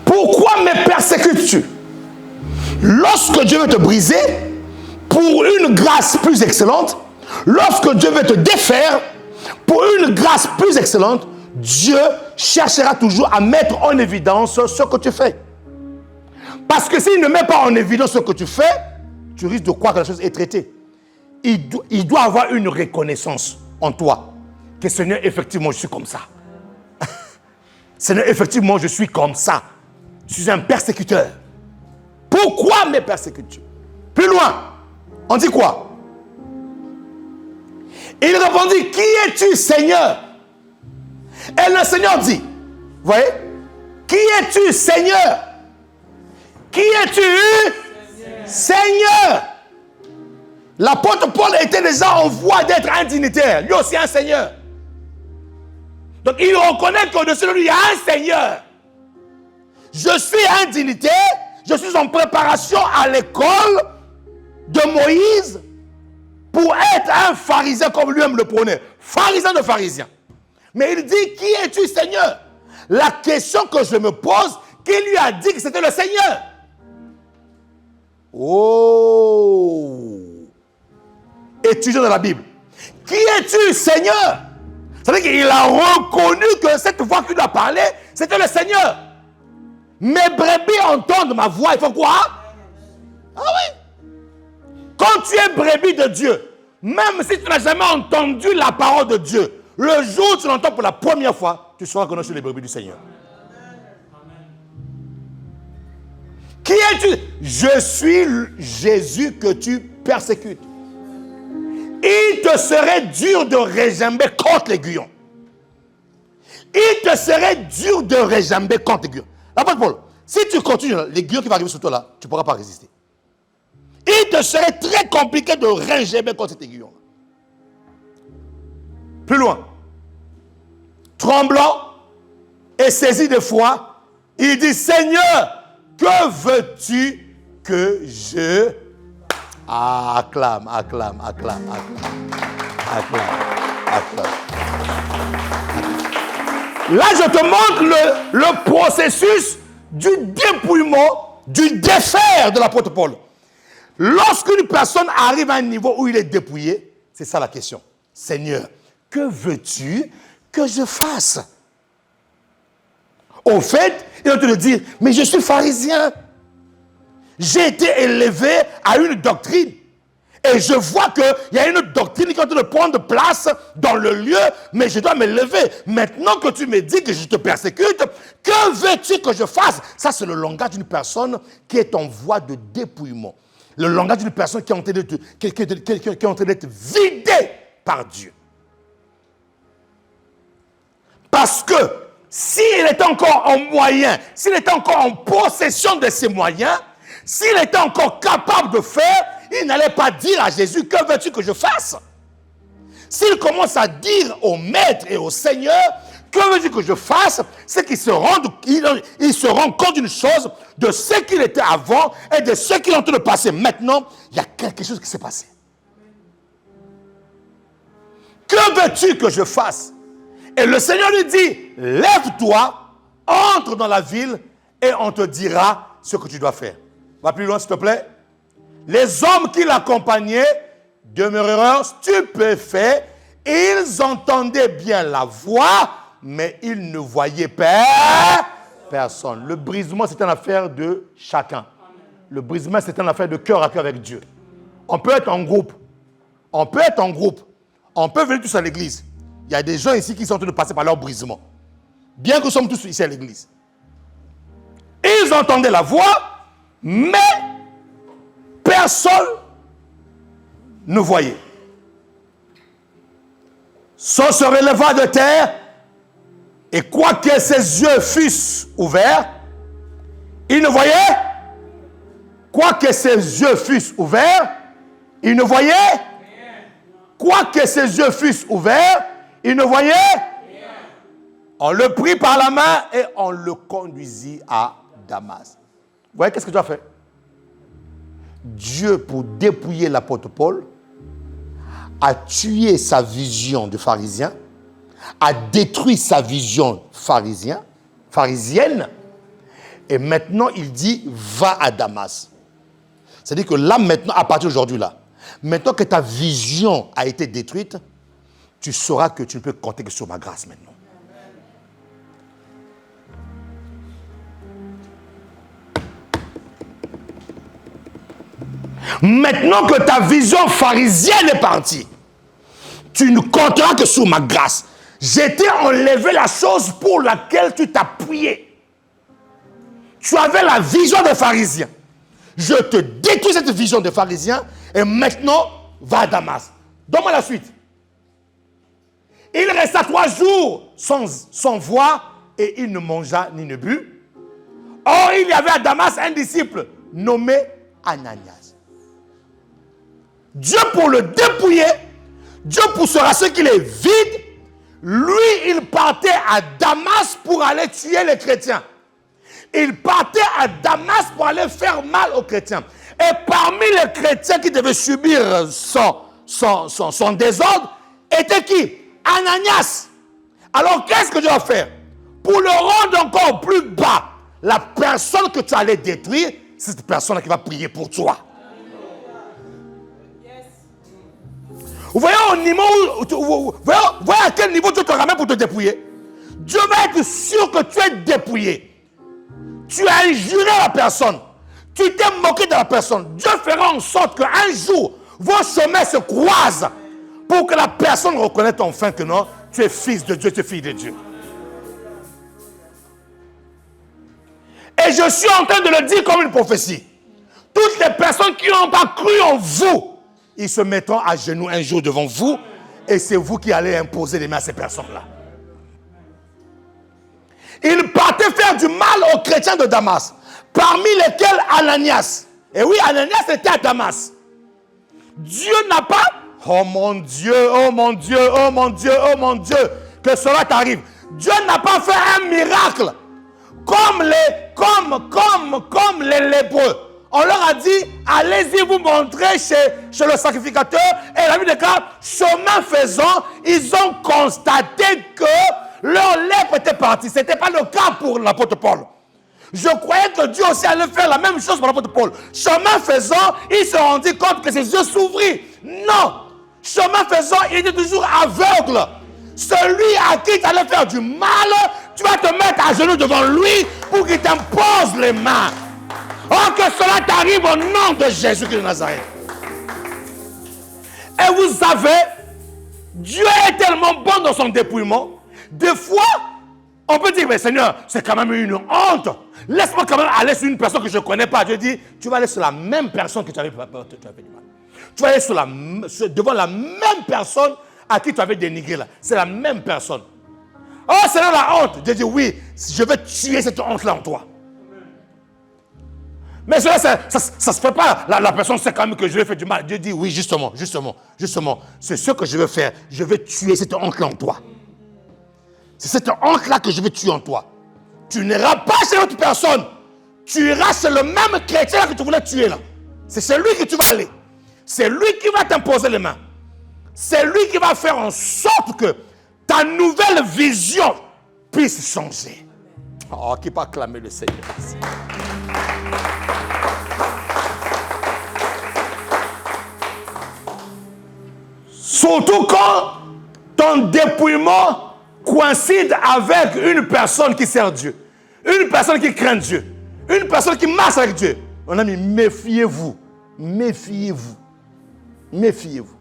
Speaker 1: Pourquoi me persécutes-tu? Lorsque Dieu veut te briser, pour une grâce plus excellente, lorsque Dieu veut te défaire, pour une grâce plus excellente, Dieu cherchera toujours à mettre en évidence ce que tu fais. Parce que s'il ne met pas en évidence ce que tu fais, tu risques de croire que la chose est traitée. Il doit avoir une reconnaissance en toi. Que Seigneur, effectivement, je suis comme ça. Seigneur, effectivement, je suis comme ça. Je suis un persécuteur. Pourquoi me persécutes-tu? Plus loin, on dit quoi? Il répondit, qui es-tu, Seigneur? Et le Seigneur dit, vous voyez? Qui es-tu, Seigneur? Qui es-tu? Seigneur. L'apôtre Paul était déjà en voie d'être un dignitaire. Lui aussi un Seigneur. Donc il reconnaît qu'au-dessus de lui, il y a un Seigneur. Je suis un dignitaire. Je suis en préparation à l'école de Moïse pour être un pharisien comme lui-même le prônait. Pharisien de pharisien. Mais il dit, qui es-tu, Seigneur? La question que je me pose, qui lui a dit que c'était le Seigneur? Oh! Étudiant dans la Bible. Qui es-tu, Seigneur? C'est-à-dire qu'il a reconnu que cette voix qui lui a parlé, c'était le Seigneur. Mes brebis entendent ma voix, il faut quoi? Ah oui! Quand tu es brebis de Dieu, même si tu n'as jamais entendu la parole de Dieu, le jour où tu l'entends pour la première fois, tu sauras que nous sommes les brebis du Seigneur. Qui es-tu? Je suis Jésus que tu persécutes. Il te serait dur de réjamber contre l'aiguillon. Il te serait dur de réjamber contre l'aiguillon. L'apôtre Paul, si tu continues, l'aiguillon qui va arriver sur toi là, tu ne pourras pas résister. Il te serait très compliqué de réjamber contre cet aiguillon. Plus loin. Tremblant et saisi de foi, il dit, Seigneur, que veux-tu que je... Acclame. Là, je te montre le processus du dépouillement, du défaire de l'apôtre Paul. Lorsqu'une personne arrive à un niveau où il est dépouillé, c'est ça la question. Seigneur, que veux-tu que je fasse? Au fait, il va te le dire, mais je suis pharisien. J'ai été élevé à une doctrine. Et je vois qu'il y a une doctrine qui est en train de prendre place dans le lieu, mais je dois me lever. Maintenant que tu me dis que je te persécute, que veux-tu que je fasse? Ça, c'est le langage d'une personne qui est en voie de dépouillement. Le langage d'une personne qui est en train d'être vidée par Dieu. Parce que s'il était encore en moyen, s'il était encore en possession de ses moyens, s'il était encore capable de faire, il n'allait pas dire à Jésus, que veux-tu que je fasse? S'il commence à dire au maître et au Seigneur, que veux-tu que je fasse? C'est qu'il se rend compte d'une chose, de ce qu'il était avant et de ce qu'il est en train de passer. Maintenant, il y a quelque chose qui s'est passé. Que veux-tu que je fasse? Et le Seigneur lui dit, lève-toi, entre dans la ville et on te dira ce que tu dois faire. Va plus loin, s'il te plaît. Les hommes qui l'accompagnaient demeurèrent stupéfaits. Ils entendaient bien la voix, mais ils ne voyaient personne. Le brisement, c'est une affaire de chacun. Le brisement, c'est une affaire de cœur à cœur avec Dieu. On peut être en groupe. On peut venir tous à l'église. Il y a des gens ici qui sont en train de passer par leur brisement. Bien que nous sommes tous ici à l'église. Ils entendaient la voix, mais personne ne voyait. se releva de terre, et quoique ses yeux fussent ouverts, il ne voyait. Quoique ses yeux fussent ouverts, il ne voyait. Quoique ses yeux fussent ouverts, il ne voyait. On le prit par la main et on le conduisit à Damas. Vous voyez qu'est-ce que Dieu a fait? Dieu, pour dépouiller l'apôtre Paul, a tué sa vision de pharisien, a détruit sa vision pharisienne, et maintenant il dit, va à Damas. C'est-à-dire que là, maintenant, à partir d'aujourd'hui, là, maintenant que ta vision a été détruite, tu sauras que tu ne peux compter que sur ma grâce maintenant. Maintenant que ta vision pharisienne est partie, tu ne compteras que sur ma grâce. J'ai enlevé la chose pour laquelle tu t'appuyais. Tu avais la vision de pharisien. Je te détruis cette vision de pharisien et maintenant, va à Damas. Donne-moi la suite. Il resta 3 jours sans voir et il ne mangea ni ne but. Or, il y avait à Damas un disciple nommé Ananias. Dieu pour le dépouiller, Dieu pour se rassurer qu'il est vide, lui il partait à Damas pour aller tuer les chrétiens. Il partait à Damas pour aller faire mal aux chrétiens. Et parmi les chrétiens qui devaient subir son désordre, était qui? Ananias. Alors qu'est-ce que Dieu va faire? Pour le rendre encore plus bas, la personne que tu allais détruire, c'est cette personne qui va prier pour toi. Vous voyez au niveau vous voyez à quel niveau tu te ramènes pour te dépouiller? Dieu va être sûr que tu es dépouillé. Tu as injuré la personne. Tu t'es moqué de la personne. Dieu fera en sorte qu'un jour, vos chemins se croisent pour que la personne reconnaisse enfin que non, tu es fils de Dieu, tu es fille de Dieu. Et je suis en train de le dire comme une prophétie. Toutes les personnes qui n'ont pas cru en vous, ils se mettront à genoux un jour devant vous et c'est vous qui allez imposer les mains à ces personnes-là. Il partait faire du mal aux chrétiens de Damas, parmi lesquels Ananias. Et oui, Ananias était à Damas. Dieu n'a pas, oh mon Dieu, oh mon Dieu, oh mon Dieu, oh mon Dieu, que cela t'arrive. Dieu n'a pas fait un miracle comme les lépreux. On leur a dit, allez-y vous montrer chez le sacrificateur. Et la Bible déclare, chemin faisant, ils ont constaté que leur lèpre était partie. Ce n'était pas le cas pour l'apôtre Paul. Je croyais que Dieu aussi allait faire la même chose pour l'apôtre Paul. Chemin faisant, il se rendit compte que ses yeux s'ouvrirent. Non. Chemin faisant, il était toujours aveugle. Celui à qui tu allais faire du mal, tu vas te mettre à genoux devant lui pour qu'il t'impose les mains. Oh, que cela t'arrive au nom de Jésus-Christ de Nazareth. Et vous savez, Dieu est tellement bon dans son dépouillement. Des fois, on peut dire, mais Seigneur, c'est quand même une honte. Laisse-moi quand même aller sur une personne que je ne connais pas. Dieu dit, tu vas aller sur la même personne que tu avais fait du mal. Tu vas aller devant la même personne à qui tu avais dénigré là. C'est la même personne. Oh, Seigneur, la honte. Dieu dit, oui, je vais tuer cette honte-là en toi. Mais cela, ça ne se fait pas. La personne sait quand même que je vais faire du mal. Dieu dit, oui, justement. C'est ce que je vais faire. Je vais tuer cette honte-là en toi. C'est cette honte-là que je vais tuer en toi. Tu n'iras pas chez l'autre personne. Tu iras chez le même chrétien que tu voulais tuer là. C'est chez lui que tu vas aller. C'est lui qui va t'imposer les mains. C'est lui qui va faire en sorte que ta nouvelle vision puisse changer. Oh, qui peut acclamer le Seigneur. Surtout quand ton dépouillement coïncide avec une personne qui sert Dieu, une personne qui craint Dieu, une personne qui marche avec Dieu. Mon ami, méfiez-vous, méfiez-vous, méfiez-vous.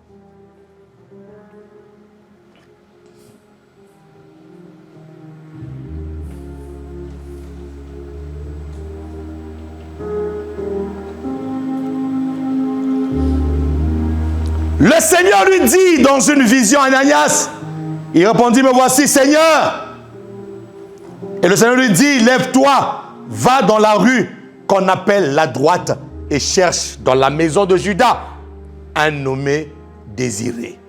Speaker 1: Le Seigneur lui dit dans une vision, Ananias, Il répondit, me voici, Seigneur. Et le Seigneur lui dit, lève-toi, va dans la rue qu'on appelle la droite et cherche dans la maison de Judas un nommé Désiré.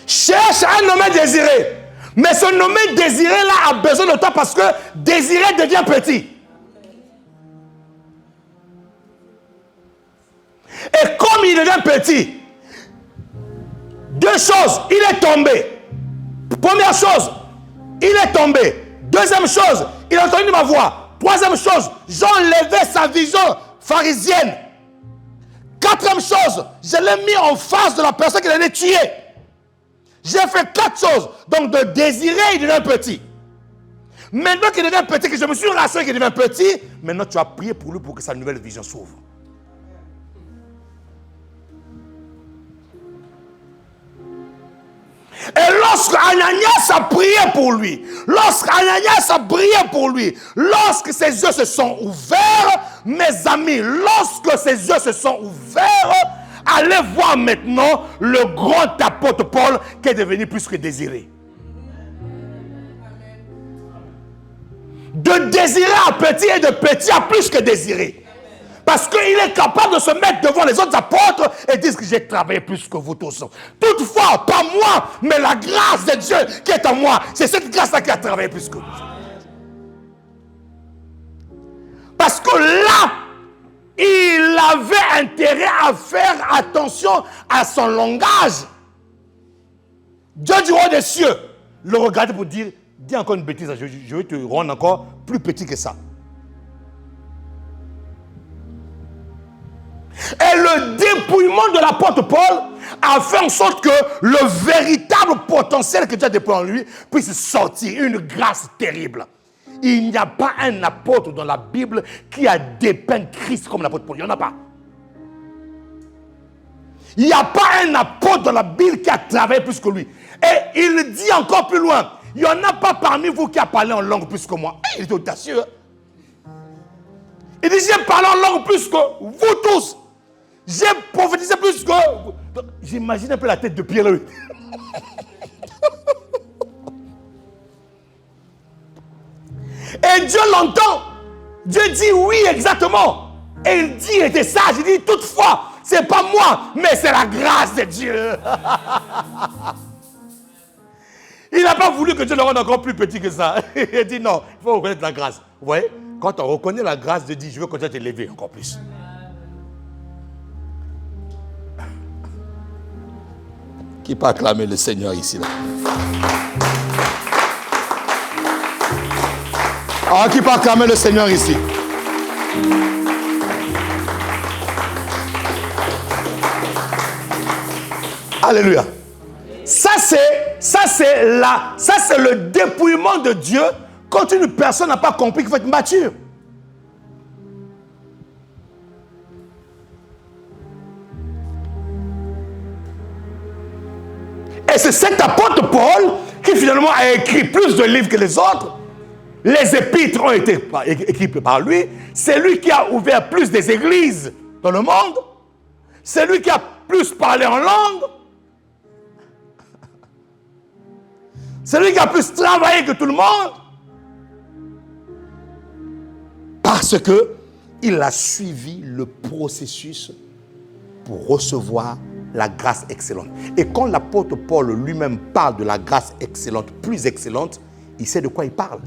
Speaker 1: Cherche un nommé Désiré. Mais ce nommé Désiré-là a besoin de toi parce que Désiré devient petit. Et comme il devient petit, deux choses, il est tombé. Première chose, il est tombé. Deuxième chose, il a entendu ma voix. Troisième chose, j'ai enlevé sa vision pharisienne. Quatrième chose, je l'ai mis en face de la personne qui l'allait tuer. J'ai fait 4 choses. Donc de Désiré, il devient petit. Maintenant qu'il devient petit, que je me suis rassuré qu'il devient petit, maintenant tu as prié pour lui pour que sa nouvelle vision s'ouvre. Et lorsque Ananias a prié pour lui, lorsque Ananias a prié pour lui, lorsque ses yeux se sont ouverts, mes amis, lorsque ses yeux se sont ouverts, allez voir maintenant le grand apôtre Paul qui est devenu plus que désiré. De désiré à petit et de petit à plus que désiré. Parce qu'il est capable de se mettre devant les autres apôtres et dire que j'ai travaillé plus que vous tous. Toutefois, pas moi, mais la grâce de Dieu qui est en moi. C'est cette grâce-là qui a travaillé plus que vous. Parce que là, il avait intérêt à faire attention à son langage. Dieu du roi des cieux le regardait pour dire, dis encore une bêtise, je vais te rendre encore plus petit que ça. Et le dépouillement de l'apôtre Paul a fait en sorte que le véritable potentiel que Dieu a déployé en lui puisse sortir, une grâce terrible. Il n'y a pas un apôtre dans la Bible qui a dépeint Christ comme l'apôtre Paul. Il n'y en a pas. Il n'y a pas un apôtre dans la Bible qui a travaillé plus que lui. Et il dit encore plus loin, il n'y en a pas parmi vous qui a parlé en langue plus que moi. Il est audacieux. Il dit, j'ai parlé en langue plus que vous tous. J'ai prophétisé plus que... J'imagine un peu la tête de Pierre. Et Dieu l'entend. Dieu dit oui, exactement. Et il dit, il était sage. Il dit, toutefois, c'est pas moi, mais c'est la grâce de Dieu. Il n'a pas voulu que Dieu le rende encore plus petit que ça. Il dit non, il faut reconnaître la grâce. Vous voyez, quand on reconnaît la grâce de Dieu, je veux continuer à t'élever encore plus. Qui peut acclamer le Seigneur ici là? Ah, qui peut acclamer le Seigneur ici? Alléluia. Ça c'est le dépouillement de Dieu quand une personne n'a pas compris qu'il faut être mature. Et c'est cet apôtre Paul qui finalement a écrit plus de livres que les autres. Les épîtres ont été écrits par lui. C'est lui qui a ouvert plus des églises dans le monde. C'est lui qui a plus parlé en langue. C'est lui qui a plus travaillé que tout le monde. Parce que il a suivi le processus pour recevoir la grâce excellente. Et quand l'apôtre Paul lui-même parle de la grâce excellente, plus excellente, il sait de quoi il parle.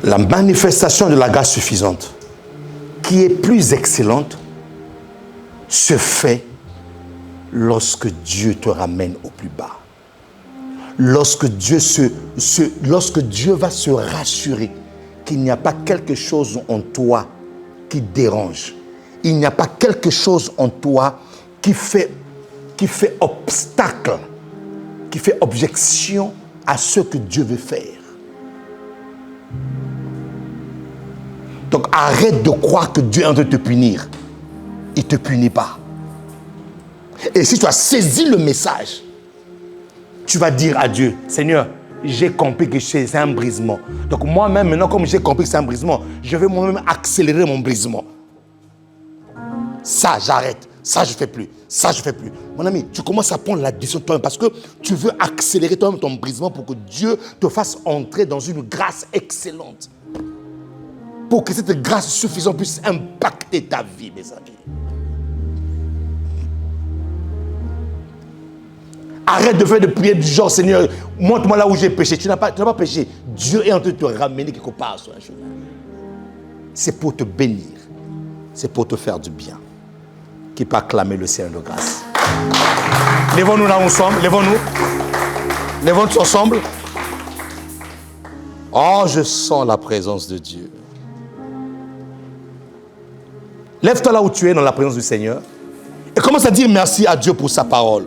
Speaker 1: La manifestation de la grâce suffisante, qui est plus excellente, se fait lorsque Dieu te ramène au plus bas. Lorsque Dieu va se rassurer qu'il n'y a pas quelque chose en toi qui dérange. Il n'y a pas quelque chose en toi qui fait obstacle, qui fait objection à ce que Dieu veut faire. Donc arrête de croire que Dieu est en train de te punir. Il ne te punit pas. Et si tu as saisi le message, tu vas dire à Dieu, Seigneur, j'ai compris que c'est un brisement. Donc moi-même, maintenant, comme j'ai compris que c'est un brisement, je vais moi-même accélérer mon brisement. Ça, j'arrête. Ça, je ne fais plus. Ça, je ne fais plus. Mon ami, tu commences à prendre la décision de toi-même parce que tu veux accélérer toi-même ton brisement pour que Dieu te fasse entrer dans une grâce excellente. Pour que cette grâce suffisante puisse impacter ta vie, mes amis. Arrête de faire des prières du genre, Seigneur, montre-moi là où j'ai péché. Tu n'as pas péché. Dieu est en train de te ramener quelque part sur un chemin. C'est pour te bénir. C'est pour te faire du bien. Qui peut acclamer le Seigneur de grâce. Lèvons-nous là ensemble. Lèvons-nous. Lèvons-nous ensemble. Oh, je sens la présence de Dieu. Lève-toi là où tu es dans la présence du Seigneur. Et commence à dire merci à Dieu pour sa parole.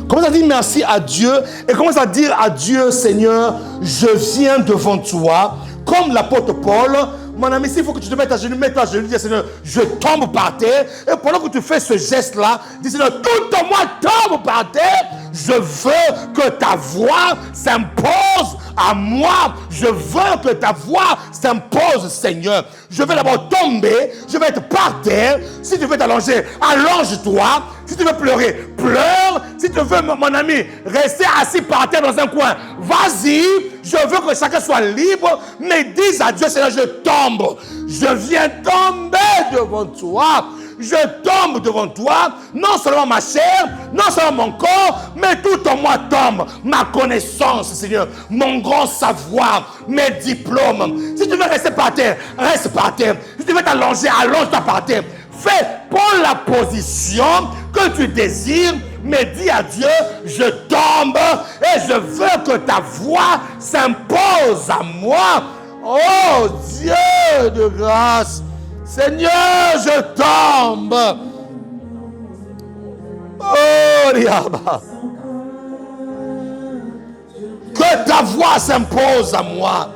Speaker 1: Commence à dire merci à Dieu. Et commence à dire à Dieu, Seigneur, je viens devant toi. Comme l'apôtre Paul, mon ami, s'il faut que tu te mettes à genoux, mets-toi à genoux, dis Seigneur, je tombe par terre. Et pendant que tu fais ce geste-là, dis Seigneur, tout en moi tombe par terre. Je veux que ta voix s'impose à moi. Je veux que ta voix s'impose, Seigneur. Je vais d'abord tomber, je vais être par terre. Si tu veux t'allonger, allonge-toi. Si tu veux pleurer, pleure. Si tu veux, mon ami, rester assis par terre dans un coin, vas-y. Je veux que chacun soit libre. Mais dis à Dieu, Seigneur, je tombe. Je viens tomber devant toi. Je tombe devant toi, non seulement ma chair, non seulement mon corps, mais tout en moi tombe. Ma connaissance, Seigneur, mon grand savoir, mes diplômes. Si tu veux rester par terre, reste par terre. Si tu veux t'allonger, allonge-toi par terre. Prends la position que tu désires, mais dis à Dieu, je tombe et je veux que ta voix s'impose à moi. Oh Dieu de grâce, Seigneur, je tombe. Oh, Diaba. Que ta voix s'impose à moi.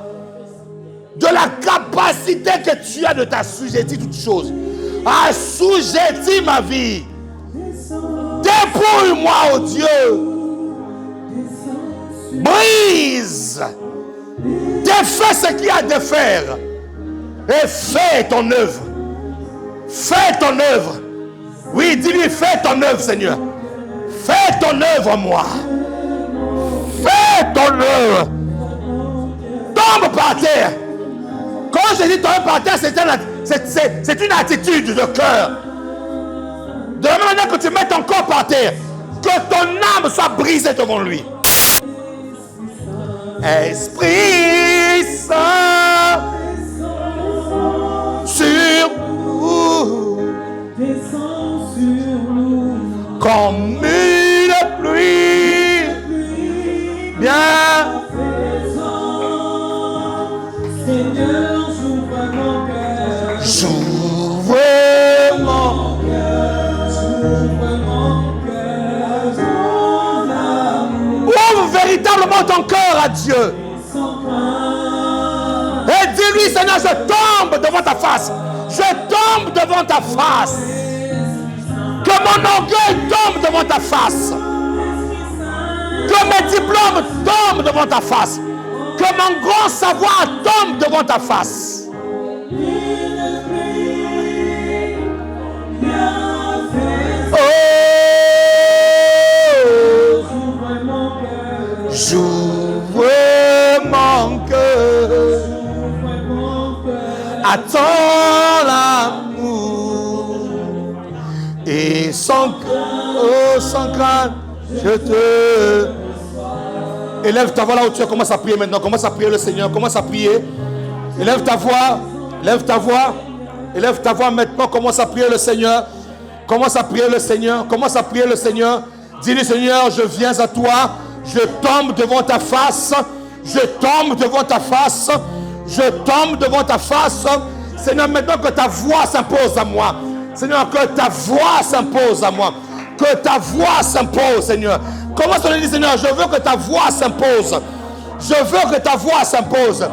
Speaker 1: De la capacité que tu as de t'assujettir toutes choses. Assujettis ma vie. Dépouille-moi, oh Dieu. Brise. Défais ce qu'il y a à défaire. Et fais ton œuvre. Fais ton œuvre. Oui, dis-lui, fais ton œuvre, Seigneur. Fais ton œuvre, moi. Fais ton œuvre. Tombe par terre. Quand je dis tomber par terre, c'est une attitude de cœur. De la même manière que tu mets ton corps par terre, que ton âme soit brisée devant lui. Esprit Saint, sur nous, comme une pluie, bien. Seigneur, j'ouvre mon cœur. J'ouvre mon cœur. J'ouvre mon cœur. Ton amour. Ouvre véritablement ton cœur à Dieu. Et dis-lui, Seigneur, je tombe devant ta face. Je tombe devant ta face. Que mon orgueil tombe devant ta face. Que mes diplômes tombent devant ta face. Que mon grand savoir tombe devant ta face. Oh, j'ouvre mon cœur à ton amour et sans crainte, je te... Élève ta voix là où tu es, commence à prier maintenant, commence à prier le Seigneur, commence à prier. Élève ta voix, élève ta voix, élève ta voix maintenant, commence à prier le Seigneur. Commence à prier le Seigneur, commence à prier le Seigneur. Dis-lui, Seigneur, je viens à toi, je tombe devant ta face, je tombe devant ta face, je tombe devant ta face. Seigneur, maintenant que ta voix s'impose à moi. Seigneur, que ta voix s'impose à moi. Que ta voix s'impose, Seigneur. Commence à lui dire, Seigneur, je veux que ta voix s'impose. Je veux que ta voix s'impose.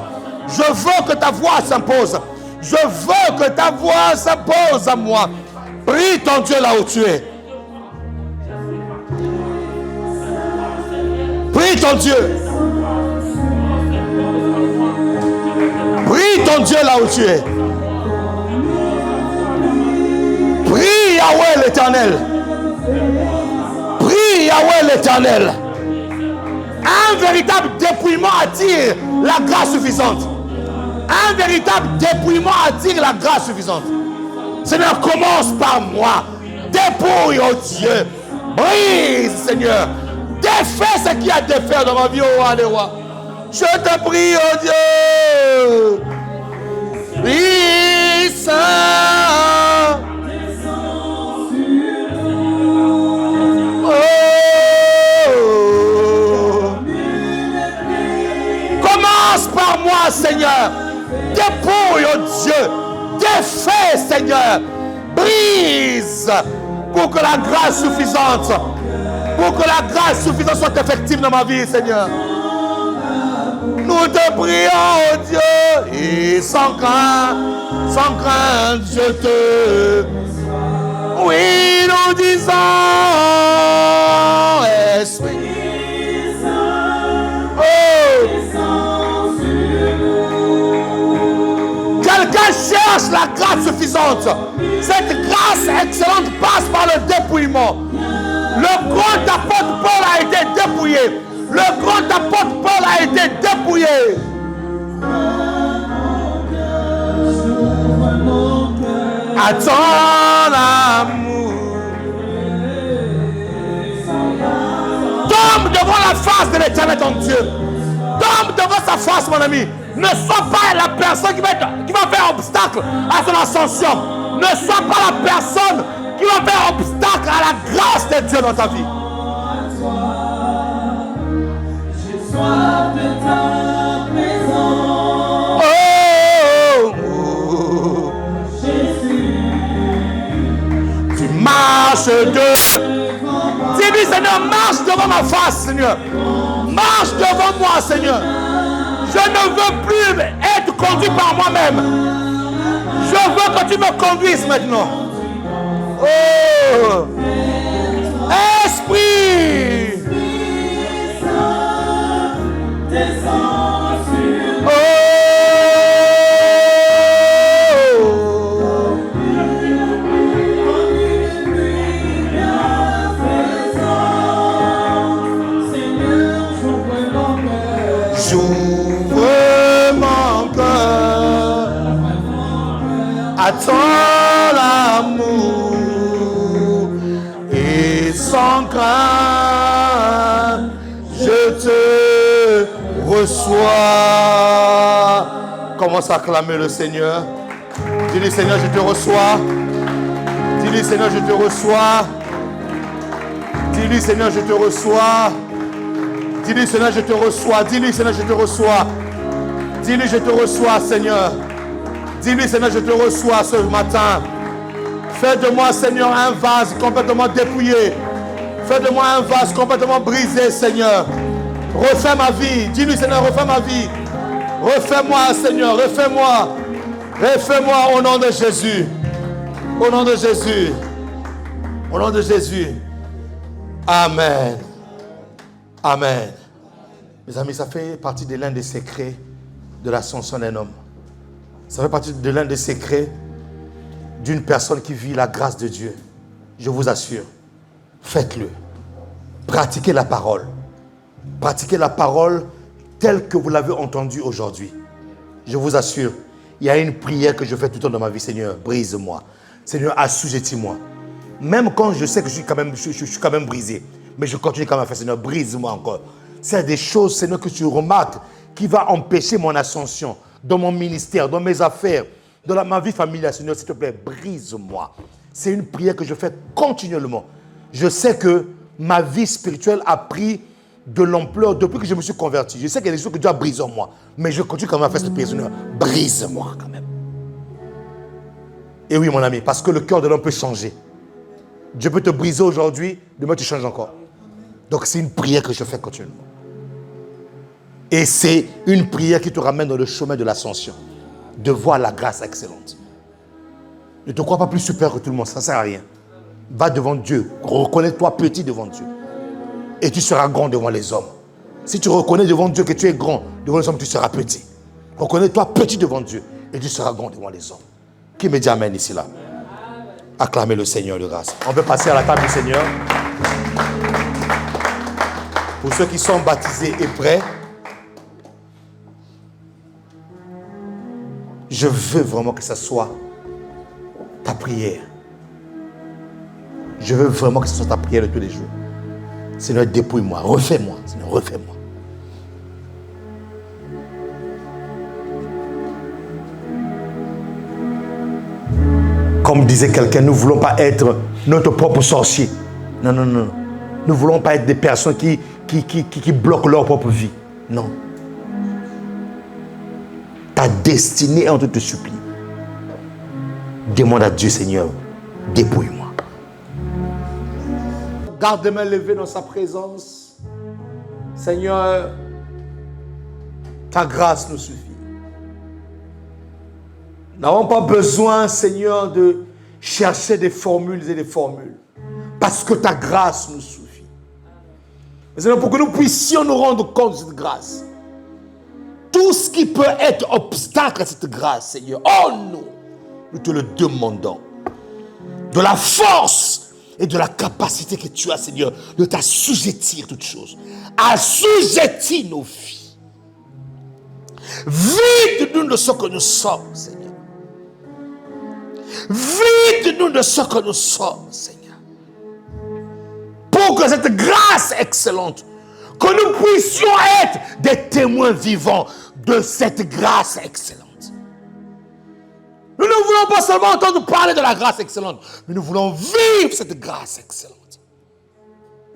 Speaker 1: Je veux que ta voix s'impose. Je veux que ta voix s'impose à moi. Prie ton Dieu là où tu es. Prie ton Dieu. Prie ton Dieu là où tu es. Prie Yahweh l'Éternel. Prie Yahweh l'Éternel. Un véritable dépouillement attire la grâce suffisante. Un véritable dépouillement attire la grâce suffisante. Seigneur, commence par moi. Dépouille, oh Dieu. Brise, Seigneur. Défais ce qu'il y a à défaire dans ma vie, oh roi des rois. Je te prie, oh Dieu. Brise. Commence par moi, Seigneur. Dépouille, oh Dieu. Défais, Seigneur. Brise. Pour que la grâce suffisante, soit effective dans ma vie, Seigneur. Nous te prions, oh Dieu. Et sans crainte, je te... Oui, nous disons, Esprit. Quelqu'un cherche la grâce suffisante. Cette grâce excellente passe par le dépouillement. Le grand apôtre Paul a été dépouillé. Le grand apôtre Paul a été dépouillé. À ton amour. Tombe devant la face de l'Éternel ton Dieu. Tombe devant sa face, mon ami. Ne sois pas la personne qui va faire obstacle à ton ascension. Ne sois pas la personne qui va faire obstacle à la grâce de Dieu dans ta vie. J'ai soif de ta présence. Oh, Jésus. Tu marches dis-lui, Seigneur, marche devant ma face, Seigneur. Marche devant moi, Seigneur. Je ne veux plus être conduit par moi-même. Je veux que tu me conduises maintenant. Oh! Esprit! Oh! J'ouvre mon cœur à ton amour et sans crainte je te reçois. Commence à acclamer le Seigneur. Dis-lui, Seigneur, je te reçois. Dis-lui, Seigneur, je te reçois. Dis-lui, Seigneur, je te reçois. Dis-lui, Seigneur, je te reçois. Dis-lui, Seigneur, je te reçois. Dis-lui, je te reçois, Seigneur. Dis-lui, Seigneur, je te reçois ce matin. Fais de moi, Seigneur, un vase complètement dépouillé. Fais de moi un vase complètement brisé, Seigneur. Refais ma vie. Dis-lui, Seigneur, refais ma vie. Refais-moi, Seigneur, refais-moi. Refais-moi au nom de Jésus. Au nom de Jésus. Au nom de Jésus. Amen. Amen. Mes amis, ça fait partie de l'un des secrets de l'ascension d'un homme. Ça fait partie de l'un des secrets d'une personne qui vit la grâce de Dieu. Je vous assure, faites-le. Pratiquez la parole. Pratiquez la parole telle que vous l'avez entendue aujourd'hui. Je vous assure, il y a une prière que je fais tout le temps dans ma vie. Seigneur, brise-moi. Seigneur, assujettis-moi. Même quand je sais que je suis quand même brisé. Mais je continue quand même à faire, Seigneur, brise-moi encore. C'est des choses, Seigneur, que tu remarques qui va empêcher mon ascension dans mon ministère, dans mes affaires, dans ma vie familiale. Seigneur, s'il te plaît, brise-moi. C'est une prière que je fais continuellement. Je sais que ma vie spirituelle a pris de l'ampleur depuis que je me suis converti. Je sais qu'il y a des choses que Dieu a brisées en moi. Mais je continue quand même à faire cette prière, Seigneur, brise-moi quand même. Et oui, mon ami, parce que le cœur de l'homme peut changer. Dieu peut te briser aujourd'hui, demain tu changes encore. Donc c'est une prière que je fais continuellement. Et c'est une prière qui te ramène dans le chemin de l'ascension. De voir la grâce excellente. Ne te crois pas plus super que tout le monde, ça ne sert à rien. Va devant Dieu, reconnais-toi petit devant Dieu. Et tu seras grand devant les hommes. Si tu reconnais devant Dieu que tu es grand, devant les hommes tu seras petit. Reconnais-toi petit devant Dieu et Dieu sera grand devant les hommes. Qui me dit amen ici là? Acclamez le Seigneur de grâce. On peut passer à la table du Seigneur. Pour ceux qui sont baptisés et prêts, je veux vraiment que ça soit ta prière. Je veux vraiment que ce soit ta prière de tous les jours. Seigneur, dépouille-moi, refais-moi. Seigneur, refais-moi. Comme disait quelqu'un, nous ne voulons pas être notre propre sorcier. Non, non, non. Nous ne voulons pas être des personnes qui bloquent leur propre vie. Non. Ta destinée est en train de te supplier. Demande à Dieu, Seigneur, dépouille-moi. Garde les mains levées dans sa présence. Seigneur, ta grâce nous suffit. Nous n'avons pas besoin, Seigneur, de chercher des formules et des formules. Parce que ta grâce nous suffit. Mais Seigneur, pour que nous puissions nous rendre compte de cette grâce. Tout ce qui peut être obstacle à cette grâce, Seigneur, oh nous te le demandons. De la force et de la capacité que tu as, Seigneur, de t'assujettir toutes choses. Assujettis nos vies. Vide-nous de ce que nous sommes, Seigneur. Vide-nous de ce que nous sommes, Seigneur. Pour que cette grâce excellente, que nous puissions être des témoins vivants de cette grâce excellente. Nous ne voulons pas seulement entendre parler de la grâce excellente, mais nous voulons vivre cette grâce excellente.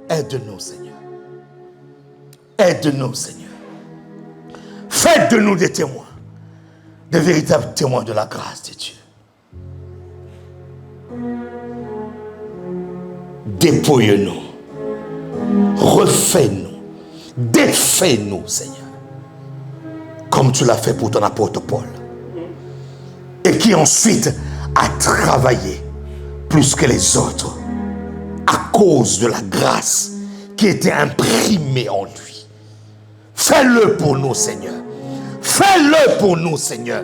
Speaker 1: Aide-nous, Seigneur. Aide-nous, Seigneur. Faites de nous des témoins, des véritables témoins de la grâce de Dieu. Dépouille-nous, refais-nous, défais-nous, Seigneur, comme tu l'as fait pour ton apôtre Paul, et qui ensuite a travaillé plus que les autres à cause de la grâce qui était imprimée en lui. Fais-le pour nous, Seigneur. Fais-le pour nous, Seigneur.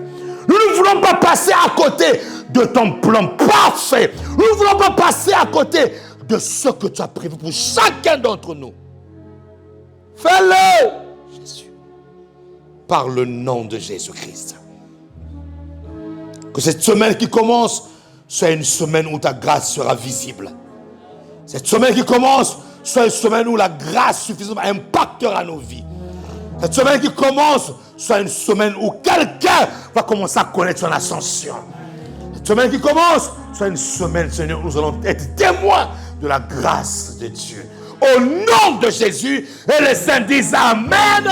Speaker 1: Nous ne voulons pas passer à côté de ton plan parfait. Nous ne voulons pas passer à côté de ce que tu as prévu pour chacun d'entre nous. Fais-le, Jésus, par le nom de Jésus-Christ. Que cette semaine qui commence soit une semaine où ta grâce sera visible. Cette semaine qui commence soit une semaine où la grâce suffisamment impactera nos vies. Cette semaine qui commence soit une semaine où quelqu'un va commencer à connaître son ascension. Cette semaine qui commence soit une semaine, Seigneur, où nous allons être témoins de la grâce de Dieu. Au nom de Jésus, et les saints disent Amen,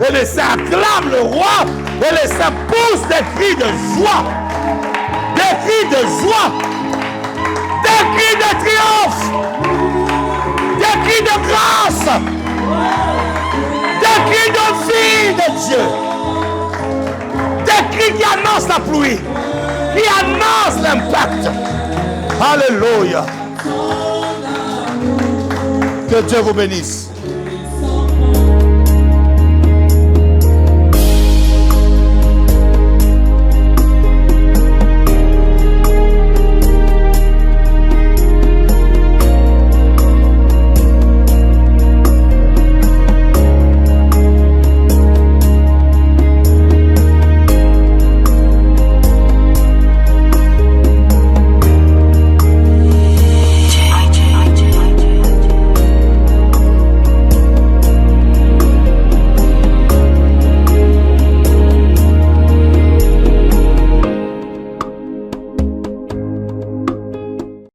Speaker 1: et les saints acclament le roi, et les saints poussent des cris de joie, des cris de joie, des cris de triomphe, des cris de grâce, des cris de vie de Dieu, des cris qui annoncent la pluie, qui annoncent l'impact. Alléluia. Que Dieu vous bénisse.